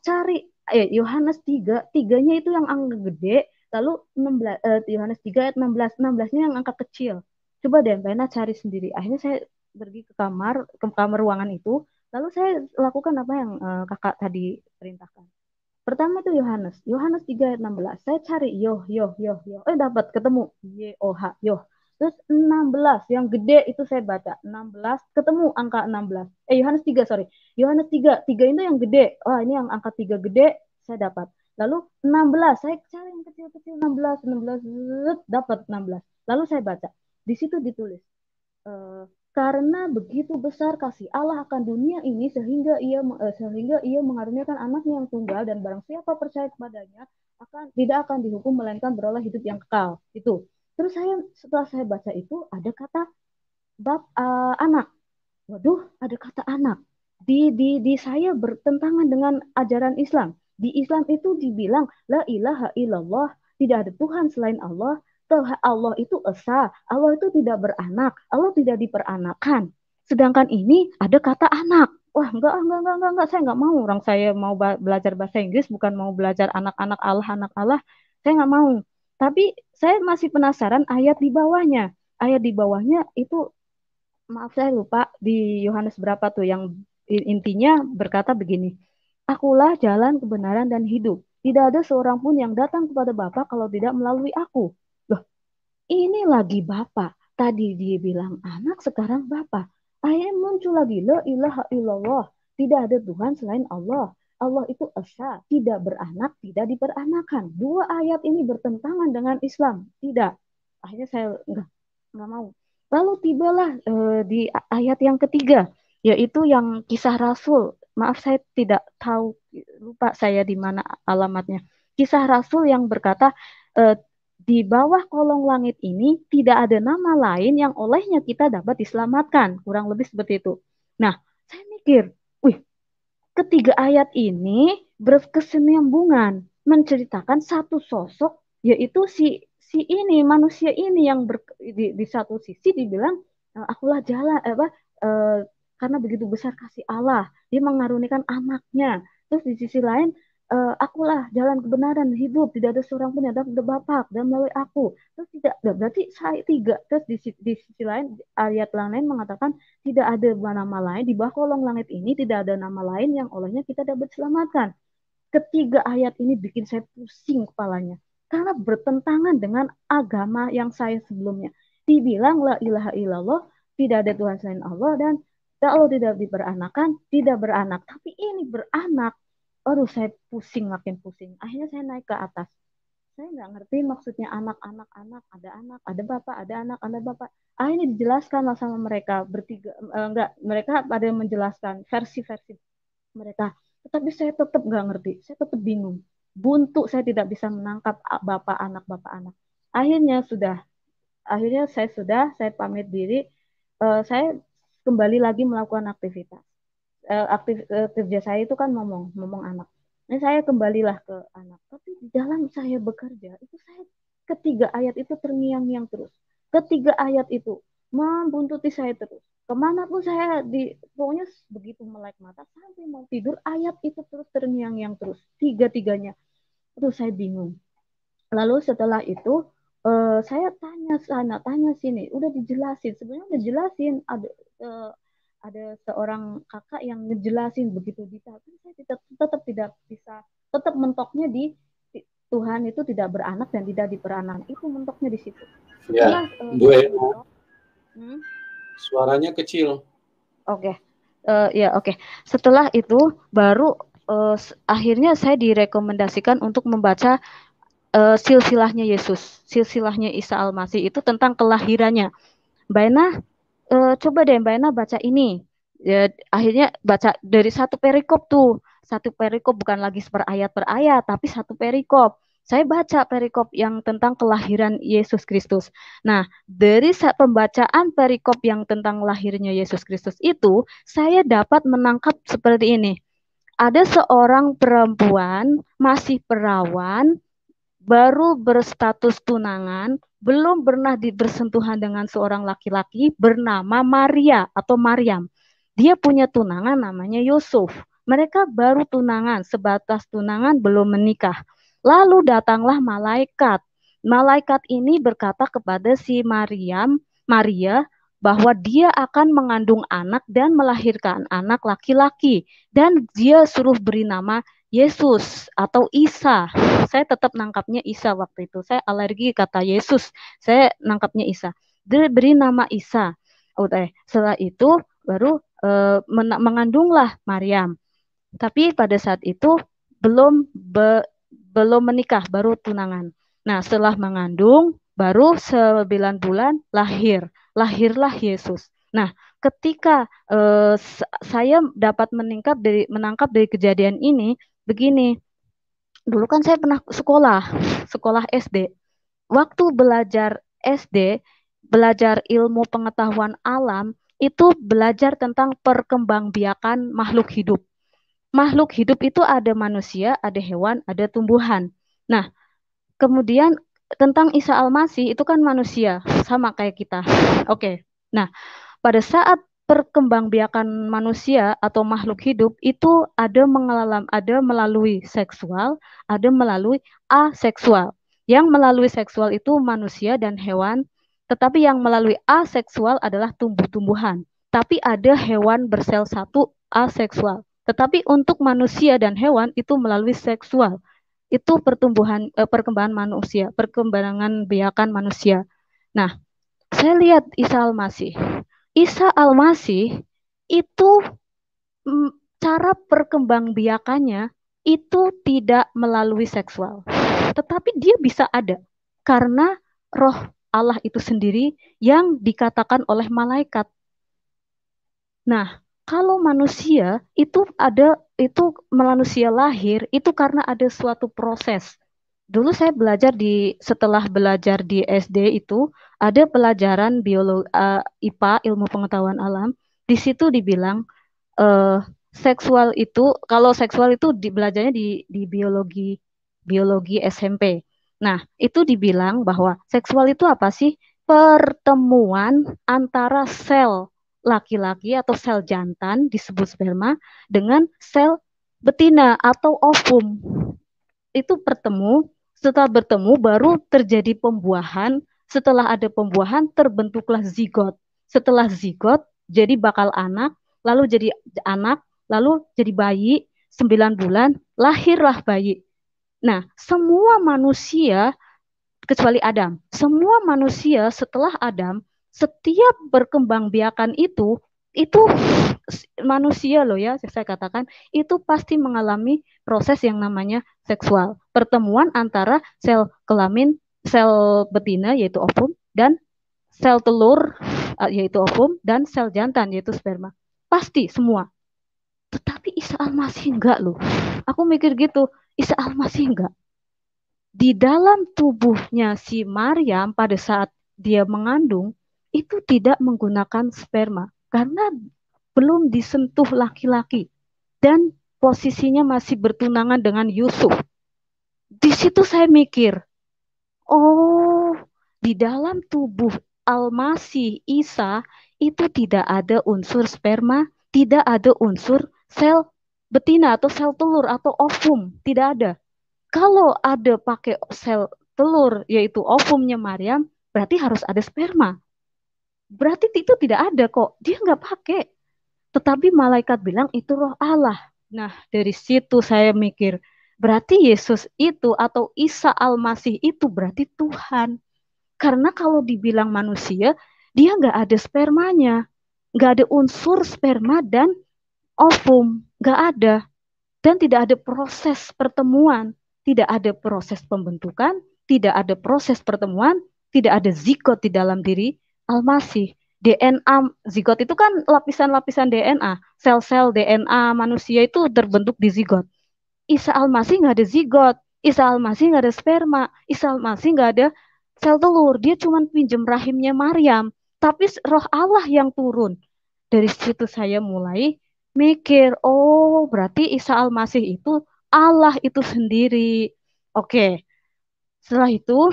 cari Yohanes 3, tiganya itu yang angka gede, lalu 16, Yohanes 3 ayat 16, 16-nya yang angka kecil. Coba deh Mbak Ena cari sendiri. Akhirnya saya pergi ke kamar ruangan itu, lalu saya lakukan apa yang kakak tadi perintahkan. Pertama itu Yohanes 3 ayat 16. Saya cari Yoh. Dapat ketemu Y-O-H, Yoh. Terus 16 yang gede itu saya baca. 16 ketemu angka 16. Yohanes 3, sorry. Yohanes 3, 3 itu yang gede. Oh, ini yang angka 3 gede saya dapat. Lalu 16, saya cari yang kecil-kecil 16 dapat 16. Lalu saya baca. Di situ ditulis karena begitu besar kasih Allah akan dunia ini sehingga ia mengaruniakan anaknya yang tunggal, dan barang siapa percaya kepadanya tidak akan dihukum melainkan beroleh hidup yang kekal. Itu. Terus setelah saya baca itu ada kata bab anak. Waduh, ada kata anak. Di saya bertentangan dengan ajaran Islam. Di Islam itu dibilang la ilaha illallah, tidak ada Tuhan selain Allah. Allah itu esa, Allah itu tidak beranak, Allah tidak diperanakan. Sedangkan ini ada kata anak. Wah, enggak, saya enggak mau. Orang saya mau belajar bahasa Inggris, bukan mau belajar anak Allah. Saya enggak mau. Tapi saya masih penasaran ayat di bawahnya. Ayat di bawahnya itu, maaf saya lupa di Yohanes berapa tuh, yang intinya berkata begini. Akulah jalan kebenaran dan hidup. Tidak ada seorang pun yang datang kepada Bapa kalau tidak melalui aku. Loh, ini lagi Bapa. Tadi dia bilang anak, sekarang Bapa. Akhirnya muncul lagi, la ilaha illallah. Tidak ada Tuhan selain Allah. Allah itu esa, tidak beranak, tidak diperanakan. Dua ayat ini bertentangan dengan Islam. Tidak. Akhirnya saya nggak mau. Lalu tibalah di ayat yang ketiga, yaitu yang kisah Rasul. Maaf saya tidak tahu, lupa saya di mana alamatnya. Kisah Rasul yang berkata, di bawah kolong langit ini tidak ada nama lain yang olehnya kita dapat diselamatkan. Kurang lebih seperti itu. Nah, saya mikir, wih, ketiga ayat ini berkesinambungan, menceritakan satu sosok, yaitu si ini, manusia ini yang di satu sisi dibilang, akulah jalan, karena begitu besar kasih Allah, dia mengarunikan anaknya. Terus di sisi lain, akulah jalan kebenaran hidup, tidak ada seorang pun yang dapat Bapa dan melalui aku. Terus tidak, berarti saya tiga. Terus di sisi lain, ayat lain mengatakan tidak ada nama lain di bawah kolong langit ini, tidak ada nama lain yang olehnya kita dapat diselamatkan. Ketiga ayat ini bikin saya pusing kepalanya karena bertentangan dengan agama yang saya sebelumnya. Dibilang la ilaha illallah, tidak ada Tuhan selain Allah, dan Allah tidak diperanakan, tidak beranak. Tapi ini beranak. Aduh, saya pusing, makin pusing. Akhirnya saya naik ke atas. Saya nggak ngerti maksudnya anak-anak, anak, ada bapak, ada anak, ada bapak. Akhirnya dijelaskan lah sama mereka bertiga. Enggak, mereka ada yang menjelaskan versi-versi mereka. Tetapi saya tetap nggak ngerti, saya tetap bingung. Buntu, saya tidak bisa menangkap bapak anak. Akhirnya saya pamit diri. Saya kembali lagi melakukan aktivitas. Kerja saya itu kan ngomong anak. Ini saya kembalilah ke anak. Tapi di dalam saya bekerja, itu saya ketiga ayat itu terngiang-ngiang terus. Ketiga ayat itu membuntuti saya terus. Kemanapun saya pokoknya begitu melek mata sampai mau tidur, ayat itu terus terngiang-ngiang terus. Tiga-tiganya. Itu saya bingung. Lalu setelah itu saya tanya sana, tanya sini, udah dijelasin. Sebenarnya udah jelasin, ada seorang kakak yang ngejelasin begitu detail. Saya tetap tidak bisa, tetap mentoknya di Tuhan itu tidak beranak dan tidak diperanak. Itu mentoknya di situ. Ya, Bu Eno, suaranya kecil. Oke. Oke. Setelah itu baru akhirnya saya direkomendasikan untuk membaca silsilahnya Yesus, silsilahnya Isa Al-Masih itu tentang kelahirannya. Mbak Ena, coba deh Mbak Ena baca ini. Ya, akhirnya baca dari satu perikop tuh. Satu perikop bukan lagi per ayat, tapi satu perikop. Saya baca perikop yang tentang kelahiran Yesus Kristus. Nah, dari pembacaan perikop yang tentang lahirnya Yesus Kristus itu, saya dapat menangkap seperti ini. Ada seorang perempuan, masih perawan, baru berstatus tunangan, belum pernah bersentuhan dengan seorang laki-laki bernama Maria atau Maryam. Dia punya tunangan namanya Yusuf. Mereka baru tunangan, sebatas tunangan, belum menikah. Lalu datanglah malaikat. Malaikat ini berkata kepada si Maria, bahwa dia akan mengandung anak dan melahirkan anak laki-laki. Dan dia suruh beri nama Yesus atau Isa. Saya tetap nangkapnya Isa waktu itu. Saya alergi kata Yesus. Saya nangkapnya Isa. Dia beri nama Isa. Setelah itu baru mengandunglah Maryam. Tapi pada saat itu belum menikah, baru tunangan. Nah, setelah mengandung, baru 9 bulan lahirlah Yesus. Nah, ketika saya dapat menangkap dari kejadian ini, begini, dulu kan saya pernah sekolah SD. Waktu belajar SD, belajar ilmu pengetahuan alam, itu belajar tentang perkembangbiakan makhluk hidup. Makhluk hidup itu ada manusia, ada hewan, ada tumbuhan. Nah, kemudian tentang Isa Al-Masih itu kan manusia, sama kayak kita. Oke. Nah, pada saat perkembangbiakan manusia atau makhluk hidup itu ada melalui seksual, ada melalui aseksual. Yang melalui seksual itu manusia dan hewan, tetapi yang melalui aseksual adalah tumbuh-tumbuhan. Tapi ada hewan bersel satu aseksual. Tetapi untuk manusia dan hewan itu melalui seksual. Itu perkembangan manusia, perkembangan biakan manusia. Nah, saya lihat Isa Al-Masih. Isa Al-Masih itu cara perkembangbiakannya itu tidak melalui seksual. Tetapi dia bisa ada karena roh Allah itu sendiri yang dikatakan oleh malaikat. Nah, kalau manusia itu manusia lahir itu karena ada suatu proses. Dulu saya belajar setelah belajar di SD itu ada pelajaran biologi IPA, ilmu pengetahuan alam. Di situ dibilang eh, kalau seksual itu belajarnya di biologi SMP. Nah, itu dibilang bahwa seksual itu apa sih? Pertemuan antara sel laki-laki atau sel jantan disebut sperma dengan sel betina atau ovum. Itu setelah bertemu baru terjadi pembuahan. Setelah ada pembuahan terbentuklah zigot. Setelah zigot jadi bakal anak, lalu jadi anak, lalu jadi bayi, 9 bulan, lahirlah bayi. Nah, semua manusia, kecuali Adam, semua manusia setelah Adam, setiap berkembangbiakan itu manusia loh ya, saya katakan, itu pasti mengalami proses yang namanya seksual. Pertemuan antara sel kelamin, sel betina yaitu ovum, dan sel telur yaitu ovum, dan sel jantan yaitu sperma. Pasti semua. Tetapi Isa Al-Masih enggak loh. Aku mikir gitu, Isa Al-Masih enggak. Di dalam tubuhnya si Maryam pada saat dia mengandung, itu tidak menggunakan sperma. Karena belum disentuh laki-laki. Dan posisinya masih bertunangan dengan Yusuf. Di situ saya mikir, oh, di dalam tubuh Al-Masih Isa itu tidak ada unsur sperma, tidak ada unsur sel betina atau sel telur atau ovum, tidak ada. Kalau ada pakai sel telur yaitu ovumnya Maryam, berarti harus ada sperma. Berarti itu tidak ada kok, dia nggak pakai. Tetapi malaikat bilang itu roh Allah. Nah, dari situ saya mikir, berarti Yesus itu atau Isa Al-Masih itu berarti Tuhan. Karena kalau dibilang manusia, dia nggak ada spermanya. Nggak ada unsur sperma dan ovum. Nggak ada. Dan tidak ada proses pertemuan. Tidak ada proses pembentukan. Tidak ada proses pertemuan. Tidak ada zigot di dalam diri Al-Masih. DNA zigot itu kan lapisan-lapisan DNA. Sel-sel DNA manusia itu terbentuk di zigot. Isa Al-Masih nggak ada zigot. Isa Al-Masih nggak ada sperma. Isa Al-Masih nggak ada sel telur. Dia cuma pinjem rahimnya Maryam. Tapi roh Allah yang turun. Dari situ saya mulai mikir, oh berarti Isa Al-Masih itu Allah itu sendiri. Oke, setelah itu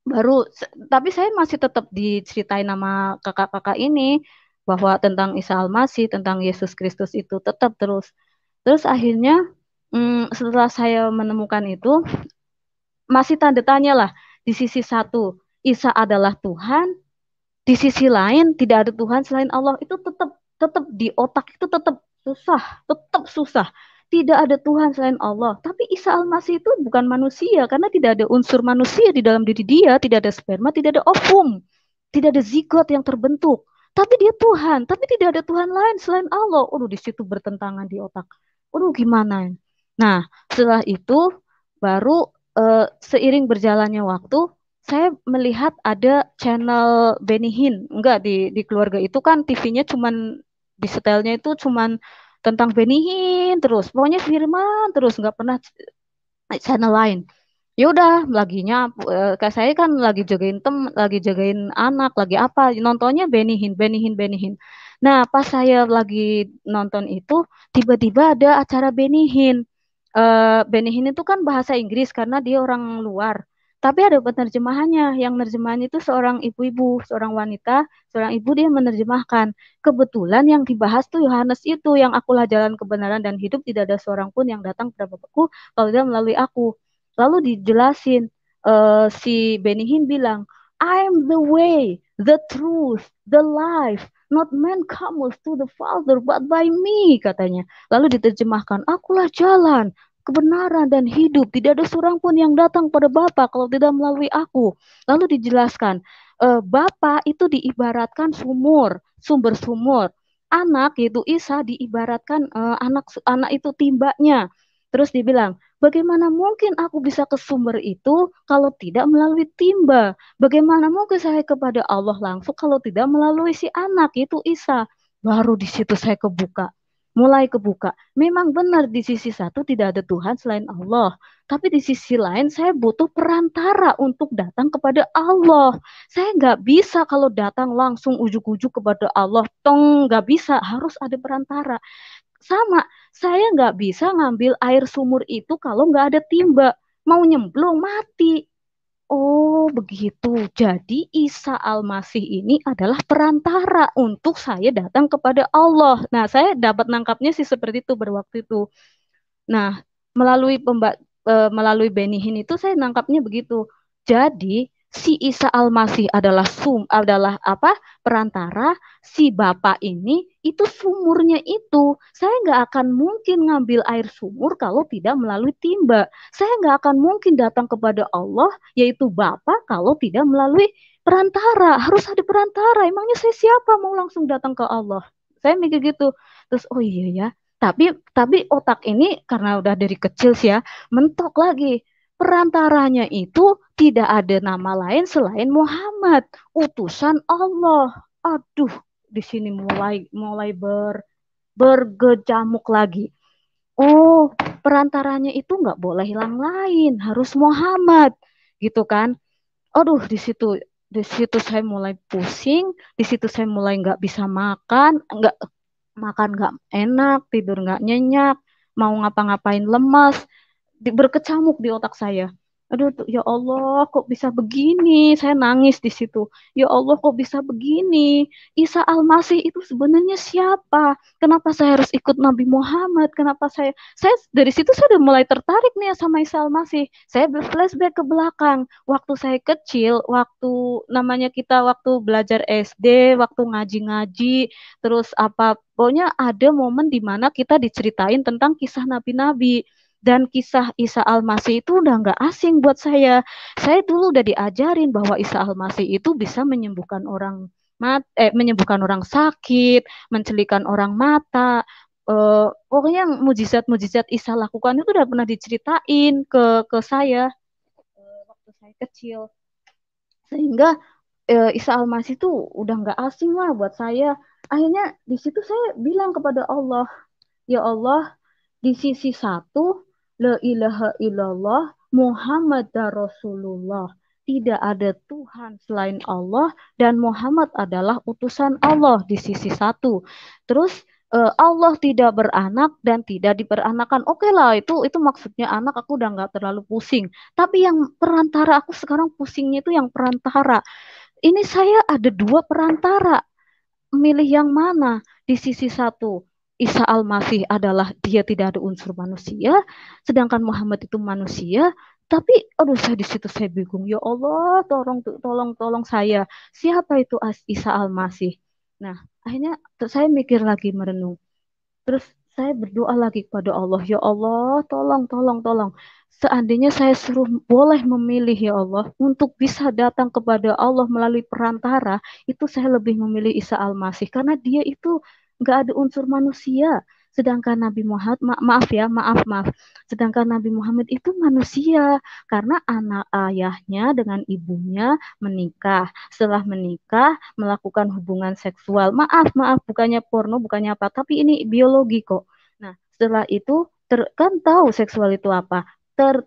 baru, tapi saya masih tetap diceritain nama kakak-kakak ini bahwa tentang Isa Al-Masih, tentang Yesus Kristus itu tetap terus. Terus akhirnya setelah saya menemukan itu, masih tanda tanya lah. Di sisi satu, Isa adalah Tuhan. Di sisi lain, tidak ada Tuhan selain Allah. Itu tetap tetap di otak itu tetap susah. Tetap susah. Tidak ada Tuhan selain Allah. Tapi Isa Al-Masih itu bukan manusia. Karena tidak ada unsur manusia di dalam diri dia. Tidak ada sperma, tidak ada ovum. Tidak ada zigot yang terbentuk. Tapi dia Tuhan. Tapi tidak ada Tuhan lain selain Allah. Di situ bertentangan di otak. Gimana? Nah, setelah itu baru seiring berjalannya waktu, saya melihat ada channel Benny Hinn. Enggak, di keluarga itu kan TV-nya cuman di setelnya itu cuman tentang Benny Hinn terus. Pokoknya firman terus, nggak pernah channel lain. Ya udah, kayak saya kan lagi jagain anak, lagi apa, nontonnya Benny Hinn, Benny Hinn, Benny Hinn. Nah, pas saya lagi nonton itu, tiba-tiba ada acara Benny Hinn. Benny Hinn itu kan bahasa Inggris karena dia orang luar. Tapi ada penerjemahannya, yang nerjemahannya itu seorang ibu-ibu, seorang wanita, seorang ibu dia menerjemahkan. Kebetulan yang dibahas tuh Yohanes itu, yang akulah jalan kebenaran dan hidup, tidak ada seorang pun yang datang kepada Bapakku kalau tidak melalui aku. Lalu dijelasin, si Benny Hinn bilang, I am the way, the truth, the life. Not man comes to the Father but by me, katanya. Lalu diterjemahkan, akulah jalan, kebenaran dan hidup. Tidak ada seorang pun yang datang pada Bapa kalau tidak melalui aku. Lalu dijelaskan, Bapa itu diibaratkan sumur, sumber sumur. Anak yaitu Isa diibaratkan anak itu timbanya. Terus dibilang, bagaimana mungkin aku bisa ke sumber itu kalau tidak melalui timba? Bagaimana mungkin saya kepada Allah langsung kalau tidak melalui si anak itu Isa? Baru di situ saya kebuka. Mulai kebuka. Memang benar di sisi satu tidak ada Tuhan selain Allah. Tapi di sisi lain saya butuh perantara untuk datang kepada Allah. Saya nggak bisa kalau datang langsung ujuk-ujuk kepada Allah. Tong nggak bisa, harus ada perantara. Sama, saya nggak bisa ngambil air sumur itu kalau nggak ada timba. Mau nyemplung, mati. Oh, begitu. Jadi Isa Al-Masih ini adalah perantara untuk saya datang kepada Allah. Nah, saya dapat nangkapnya sih seperti itu berwaktu itu. Nah, melalui Benihin itu saya nangkapnya begitu. Jadi si Isa Al-Masih adalah apa? Perantara, si Bapak ini itu sumurnya itu. Saya nggak akan mungkin ngambil air sumur kalau tidak melalui timba. Saya nggak akan mungkin datang kepada Allah, yaitu Bapak, kalau tidak melalui perantara. Harus ada perantara. Emangnya saya siapa mau langsung datang ke Allah? Saya mikir gitu. Terus, oh iya ya, tapi otak ini karena udah dari kecil sih ya, mentok lagi. Perantaranya itu tidak ada nama lain selain Muhammad, utusan Allah. Aduh, di sini mulai mulai bergejamuk lagi. Oh, perantaranya itu nggak boleh hilang lain, harus Muhammad, gitu kan? Aduh, di situ saya mulai pusing, di situ saya mulai nggak bisa makan nggak enak, tidur nggak nyenyak, mau ngapa-ngapain lemas, berkecamuk di otak saya. Aduh, ya Allah, kok bisa begini? Saya nangis di situ. Ya Allah, kok bisa begini? Isa Al-Masih itu sebenarnya siapa? Kenapa saya harus ikut Nabi Muhammad? Kenapa saya dari situ saya udah mulai tertarik nih sama Isa Al-Masih. Saya flashback ke belakang. Waktu saya kecil, waktu belajar SD, waktu ngaji-ngaji, terus apa, pokoknya ada momen di mana kita diceritain tentang kisah nabi-nabi. Dan kisah Isa Al-Masih itu udah nggak asing buat saya. Saya dulu udah diajarin bahwa Isa Al-Masih itu bisa menyembuhkan orang sakit, mencelikan orang mata. Pokoknya yang mujizat-mujizat Isa lakukan itu udah pernah diceritain ke saya waktu saya kecil. Sehingga Isa Al-Masih itu udah nggak asing lah buat saya. Akhirnya di situ saya bilang kepada Allah, ya Allah, di sisi satu, la ilaha illallah Muhammad Rasulullah. Tidak ada Tuhan selain Allah dan Muhammad adalah utusan Allah di sisi satu. Terus Allah tidak beranak dan tidak diperanakan. Oke lah, itu maksudnya anak aku udah nggak terlalu pusing. Tapi yang perantara aku sekarang pusingnya itu yang perantara. Ini saya ada dua perantara. Milih yang mana? Di sisi satu, Isa Al-Masih adalah dia tidak ada unsur manusia, sedangkan Muhammad itu manusia. Tapi, aduh, saya di situ saya bingung. Ya Allah, tolong saya. Siapa itu Isa Al-Masih? Nah, akhirnya saya mikir lagi merenung. Terus saya berdoa lagi kepada Allah, ya Allah, tolong. Seandainya saya suruh boleh memilih ya Allah untuk bisa datang kepada Allah melalui perantara, itu saya lebih memilih Isa Al-Masih karena dia itu nggak ada unsur manusia. Sedangkan Nabi Muhammad, maaf. Sedangkan Nabi Muhammad itu manusia karena anak ayahnya dengan ibunya menikah. Setelah menikah, melakukan hubungan seksual. Maaf, bukannya porno, bukannya apa, tapi ini biologi kok. Nah, setelah itu kan tahu seksual itu apa?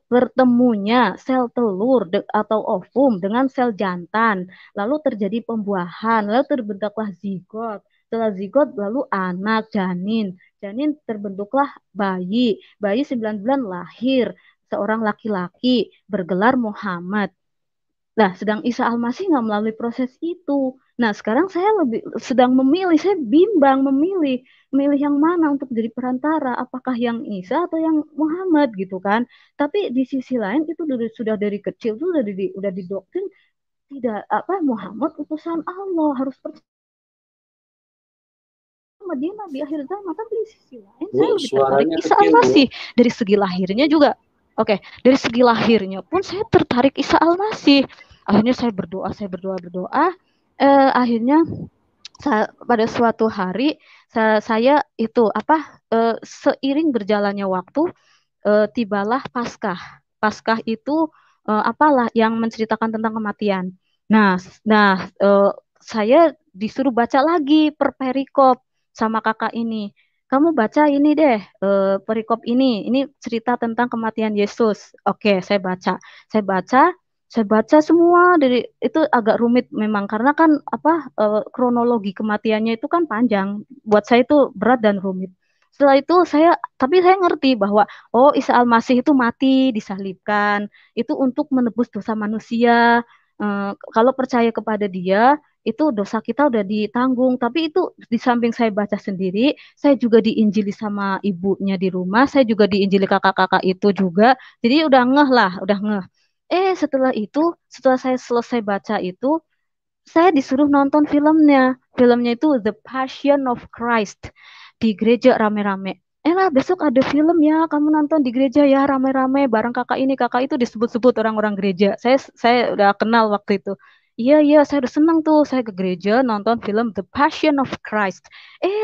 Bertemunya sel telur atau ovum dengan sel jantan, lalu terjadi pembuahan, lalu terbentuklah zigot. Setelah zigot lalu anak, janin terbentuklah bayi. Bayi 9 bulan lahir, seorang laki-laki bergelar Muhammad. Nah, sedang Isa Al-Masih nggak melalui proses itu. Nah, sekarang saya sedang memilih, saya bimbang memilih yang mana untuk jadi perantara, apakah yang Isa atau yang Muhammad gitu kan. Tapi di sisi lain itu sudah dari kecil tuh udah didoktrin tidak apa Muhammad utusan Allah harus percaya sama dia nabi akhir zaman, tapi di sisi lain Bu, saya lebih tertarik suaranya Isa kecil, Bu. Al-Masih. Dari segi lahirnya juga. Oke, dari segi lahirnya pun saya tertarik Isa Al-Masih. Akhirnya saya berdoa, akhirnya pada suatu hari saya itu seiring berjalannya waktu, tibalah Paskah. Paskah itu apalah yang menceritakan tentang kematian. Nah, saya disuruh baca lagi per perikop sama kakak ini. Kamu baca ini deh, perikop ini. Ini cerita tentang kematian Yesus. Oke, Saya baca, saya baca semua dari itu agak rumit memang karena kan kronologi kematiannya itu kan panjang. Buat saya itu berat dan rumit. Setelah itu tapi saya ngerti bahwa oh, Isa Al-Masih itu mati disalibkan itu untuk menebus dosa manusia. Kalau percaya kepada dia itu dosa kita udah ditanggung. Tapi itu di samping saya baca sendiri, saya juga diinjili sama ibunya di rumah, saya juga diinjili kakak-kakak itu juga. Jadi udah ngeh lah, udah ngeh. Setelah saya selesai baca itu, saya disuruh nonton filmnya. Filmnya itu The Passion of Christ di gereja rame-rame. Besok ada film ya, kamu nonton di gereja ya rame-rame bareng kakak ini, kakak itu disebut-sebut orang-orang gereja. Saya udah kenal waktu itu. Iya, iya, saya udah senang tuh. Saya ke gereja nonton film The Passion of Christ.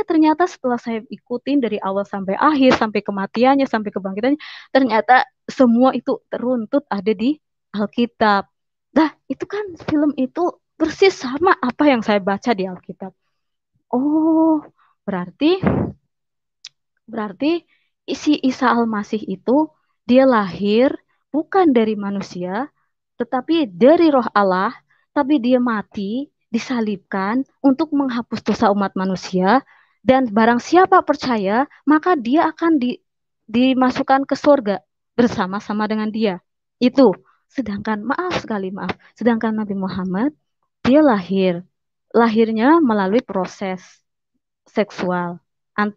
Ternyata setelah saya ikutin dari awal sampai akhir, sampai kematiannya, sampai kebangkitannya, ternyata semua itu teruntut ada di Alkitab. Nah, itu kan film itu persis sama apa yang saya baca di Alkitab. Oh, berarti berarti isi Isa Al-Masih itu dia lahir bukan dari manusia, tetapi dari Roh Allah, tapi dia mati, disalibkan untuk menghapus dosa umat manusia, dan barang siapa percaya, maka dia akan dimasukkan ke surga bersama-sama dengan dia. Itu. Sedangkan sedangkan Nabi Muhammad dia lahirnya melalui proses seksual.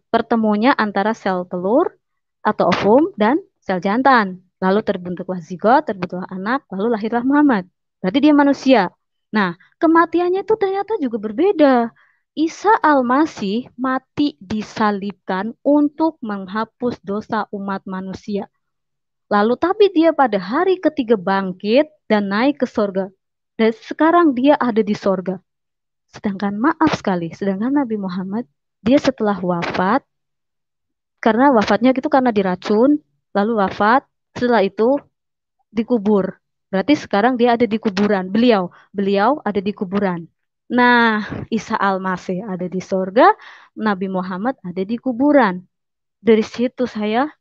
Pertemuannya antara sel telur atau ovum dan sel jantan. Lalu terbentuklah zigot, terbentuklah anak, lalu lahirlah Muhammad. Berarti dia manusia. Nah, kematiannya itu ternyata juga berbeda. Isa Al-Masih mati disalibkan untuk menghapus dosa umat manusia. Lalu tapi dia pada hari ketiga bangkit dan naik ke sorga. Dan sekarang dia ada di sorga. Sedangkan Nabi Muhammad, dia setelah wafat, karena wafatnya itu karena diracun, lalu wafat, setelah itu dikubur. Berarti sekarang dia ada di kuburan. Beliau ada di kuburan. Nah, Isa Al-Masih ada di sorga, Nabi Muhammad ada di kuburan. Dari situ saya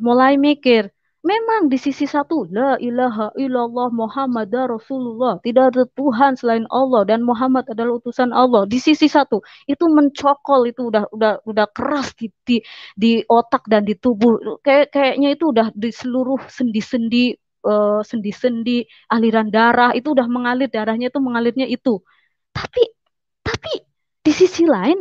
mulai mikir. Memang di sisi satu, la ilaha illallah Muhammad Rasulullah. Tidak ada Tuhan selain Allah dan Muhammad adalah utusan Allah. Di sisi satu, itu mencokol, itu udah keras di otak dan di tubuh. Kayaknya itu udah di seluruh sendi-sendi aliran darah itu udah mengalir, darahnya itu mengalirnya itu. Tapi tapi di sisi lain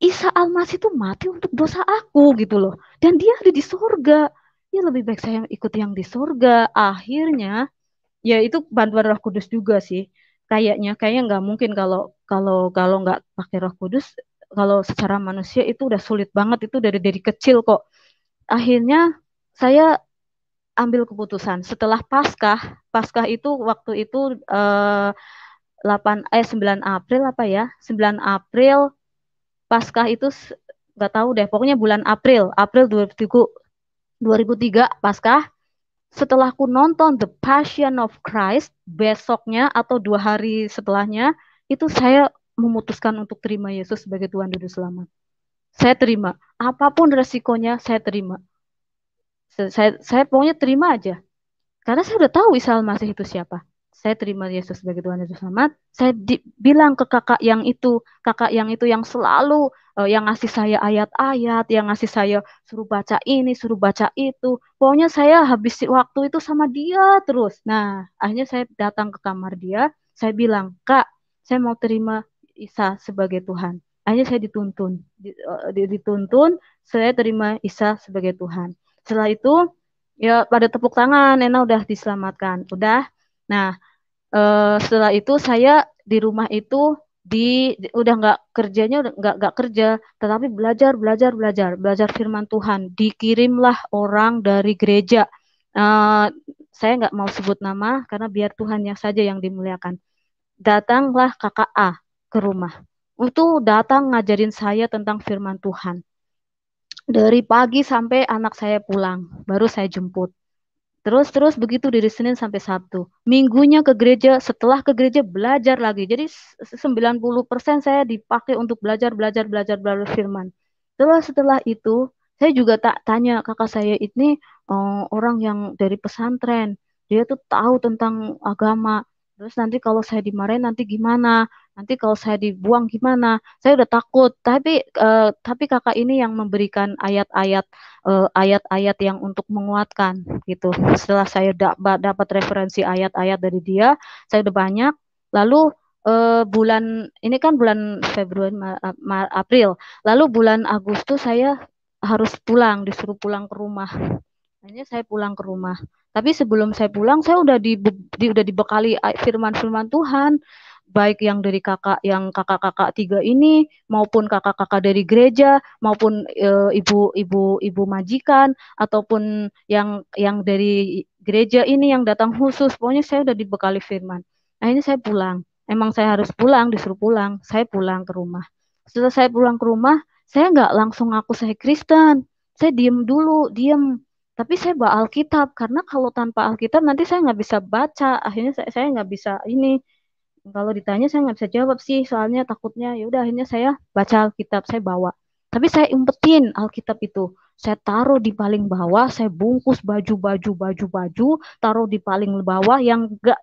Isa Al-Masih itu mati untuk dosa aku gitu loh. Dan dia ada di surga. Ya lebih baik saya ikut yang di surga. Akhirnya, ya itu bantuan Roh Kudus juga sih. Kayaknya nggak mungkin kalau kalau nggak pakai Roh Kudus. Kalau secara manusia itu udah sulit banget, itu dari kecil kok. Akhirnya saya ambil keputusan setelah Paskah itu waktu itu 9 April apa ya? 9 April Paskah itu nggak tahu deh, pokoknya bulan April 2003 Paskah. Setelah aku nonton The Passion of Christ, besoknya atau 2 hari setelahnya, itu saya memutuskan untuk terima Yesus sebagai Tuhan dan Juru Selamat. Saya terima, apapun resikonya saya terima. Saya pokoknya terima aja. Karena saya udah tahu Isa Al-Masih itu siapa. Saya terima Yesus sebagai Tuhan dan Juru Selamat. Saya bilang ke kakak yang itu yang selalu yang ngasih saya ayat-ayat, yang ngasih saya suruh baca ini, suruh baca itu. Pokoknya saya habis waktu itu sama dia terus. Nah, akhirnya saya datang ke kamar dia, saya bilang, "Kak, saya mau terima Isa sebagai Tuhan." Akhirnya saya dituntun, saya terima Isa sebagai Tuhan. Setelah itu ya pada tepuk tangan, Nena udah diselamatkan. Udah. Nah, setelah itu saya di rumah itu udah nggak kerjanya udah nggak kerja, tetapi belajar firman Tuhan. Dikirimlah orang dari gereja. Eh, saya nggak mau sebut nama karena biar Tuhan yang saja yang dimuliakan. Datanglah kakak A ke rumah. Itu datang ngajarin saya tentang firman Tuhan. Dari pagi sampai anak saya pulang, baru saya jemput. Terus begitu dari Senin sampai Sabtu. Minggunya ke gereja, setelah ke gereja belajar lagi. Jadi 90% saya dipakai untuk belajar firman. Setelah itu, saya juga tak tanya kakak saya ini orang yang dari pesantren. Dia tuh tahu tentang agama. Terus nanti kalau saya dimarahin nanti gimana? Nanti kalau saya dibuang gimana? Saya udah takut. Tapi kakak ini yang memberikan ayat-ayat yang untuk menguatkan gitu. Setelah saya dapat referensi ayat-ayat dari dia, saya udah banyak. Lalu bulan ini kan bulan Februari, April. Lalu bulan Agustus saya harus pulang, disuruh pulang ke rumah. Akhirnya saya pulang ke rumah. Tapi sebelum saya pulang, saya udah dibekali firman-firman Tuhan, baik yang dari kakak-kakak tiga ini, maupun kakak-kakak dari gereja, maupun ibu majikan, ataupun yang dari gereja ini yang datang khusus. Pokoknya saya udah dibekali firman. Akhirnya saya pulang. Emang saya harus pulang, disuruh pulang. Saya pulang ke rumah. Setelah saya pulang ke rumah, saya nggak langsung ngaku saya Kristen. Saya diem dulu, diem. Tapi saya bawa Alkitab karena kalau tanpa Alkitab nanti saya nggak bisa baca. Akhirnya saya nggak bisa ini. Kalau ditanya saya nggak bisa jawab sih, soalnya takutnya ya udah akhirnya saya baca Alkitab, saya bawa. Tapi saya umpetin Alkitab itu. Saya taruh di paling bawah, saya bungkus baju, taruh di paling bawah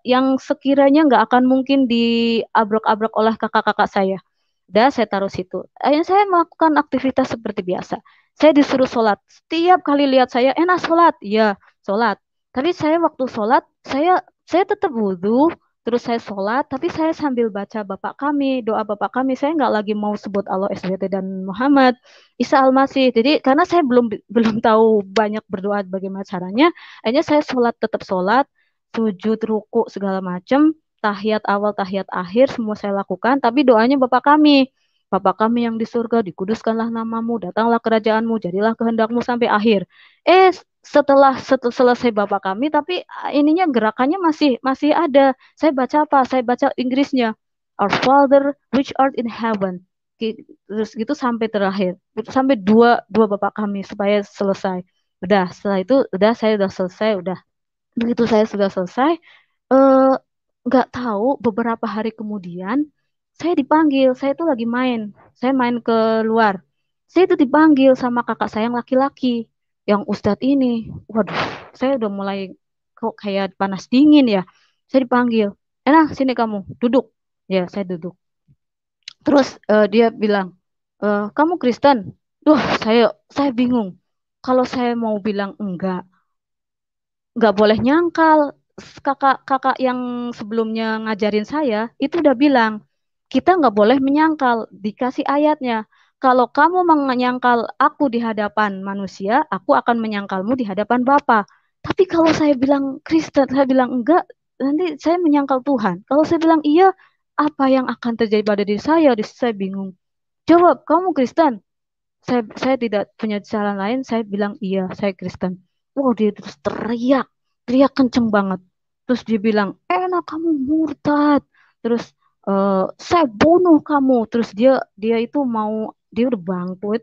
yang sekiranya nggak akan mungkin diabrak-abrak oleh kakak-kakak saya. Udah saya taruh situ. Akhirnya saya melakukan aktivitas seperti biasa. Saya disuruh sholat. Setiap kali lihat saya, enak sholat. Iya, sholat. Tapi saya waktu sholat, saya tetap wudhu, terus saya sholat, tapi saya sambil baca Bapak kami, doa Bapak kami. Saya nggak lagi mau sebut Allah, SBT, dan Muhammad, Isa Al-Masih. Jadi karena saya belum belum tahu banyak berdoa bagaimana caranya, akhirnya saya sholat, tetap sholat, sujud, ruku, segala macam, tahiyat awal, tahiyat akhir, semua saya lakukan, tapi doanya Bapak kami yang di surga, dikuduskanlah namamu, datanglah kerajaanmu, jadilah kehendakmu sampai akhir. Setelah selesai Bapak kami, tapi ininya gerakannya masih ada. Saya baca apa? Saya baca Inggrisnya. Our Father which art in heaven. Terus gitu sampai terakhir. Sampai dua Bapak kami supaya selesai. Udah, setelah itu saya udah selesai, udah. Begitu saya sudah selesai, eh, nggak tahu beberapa hari kemudian saya dipanggil. Saya itu lagi main. Saya main ke luar. Saya itu dipanggil sama kakak saya yang laki-laki, yang Ustadz ini. Waduh, saya udah mulai kok kayak panas dingin ya. Saya dipanggil. Sini kamu, duduk. Ya, saya duduk. Terus dia bilang, kamu Kristen? Duh, saya bingung. Kalau saya mau bilang enggak, nggak boleh nyangkal. Kakak-kakak yang sebelumnya ngajarin saya itu udah bilang kita nggak boleh menyangkal, dikasih ayatnya. Kalau kamu menyangkal aku di hadapan manusia, aku akan menyangkalmu di hadapan Bapa. Tapi kalau saya bilang Kristen, saya bilang enggak, nanti saya menyangkal Tuhan. Kalau saya bilang iya, apa yang akan terjadi pada diri saya? Saya bingung. Jawab, kamu Kristen? Saya tidak punya jalan lain, saya bilang iya, saya Kristen. Wow, dia terus teriak, teriak kenceng banget. Terus dia bilang, enak kamu murtad. Terus saya bunuh kamu. Terus dia dia itu mau dia udah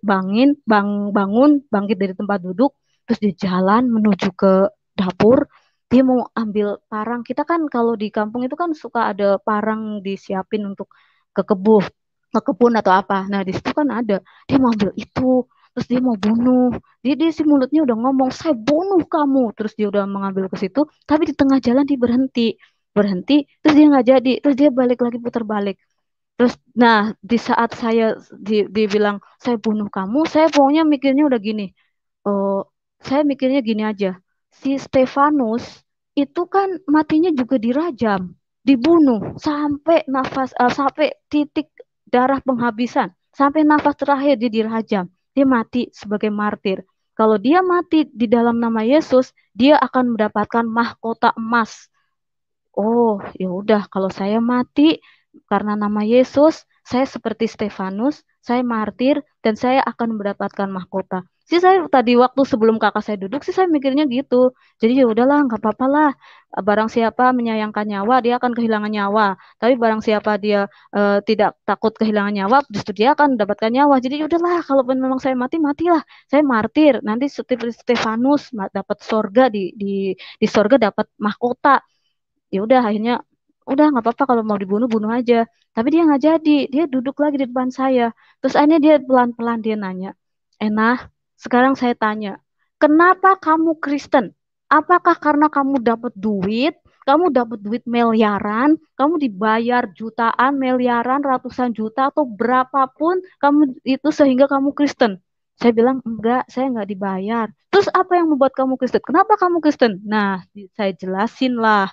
bangun, bangkit dari tempat duduk. Terus dia jalan menuju ke dapur. Dia mau ambil parang. Kita kan kalau di kampung itu kan suka ada parang disiapin untuk ke kebun atau apa. Nah, di situ kan ada. Dia mau ambil itu, terus dia mau bunuh. Dia si mulutnya udah ngomong, saya bunuh kamu. Terus dia udah mengambil ke situ, tapi di tengah jalan dia berhenti, terus dia nggak jadi, terus dia balik lagi putar balik. Terus, nah di saat dia bilang saya bunuh kamu, saya pokoknya mikirnya udah gini. Oh, saya mikirnya gini aja. Si Stefanus itu kan matinya juga dirajam, dibunuh sampai titik darah penghabisan, sampai nafas terakhir dia dirajam. Dia mati sebagai martir. Kalau dia mati di dalam nama Yesus, dia akan mendapatkan mahkota emas. Oh, ya udah kalau saya mati karena nama Yesus, saya seperti Stefanus, saya martir, dan saya akan mendapatkan mahkota. Sih saya tadi waktu sebelum kakak saya duduk sih saya mikirnya gitu. Jadi ya udahlah, nggak apa-apa lah. Barang siapa menyayangkan nyawa, dia akan kehilangan nyawa. Tapi barang siapa dia tidak takut kehilangan nyawa, justru dia akan mendapatkan nyawa. Jadi ya udahlah, kalaupun memang saya mati, matilah. Saya martir. Nanti seperti Stefanus dapat sorga di sorga dapat mahkota. Ya udah akhirnya udah nggak apa-apa kalau mau dibunuh bunuh aja, tapi dia nggak jadi, dia duduk lagi di depan saya. Terus akhirnya dia pelan-pelan dia nanya, sekarang saya tanya, kenapa kamu Kristen? Apakah karena kamu dapat duit miliaran, kamu dibayar jutaan, miliaran, ratusan juta atau berapapun kamu itu sehingga kamu Kristen? Saya bilang enggak, saya enggak dibayar. Terus apa yang membuat kamu Kristen? Kenapa kamu Kristen? Nah, saya jelasin lah.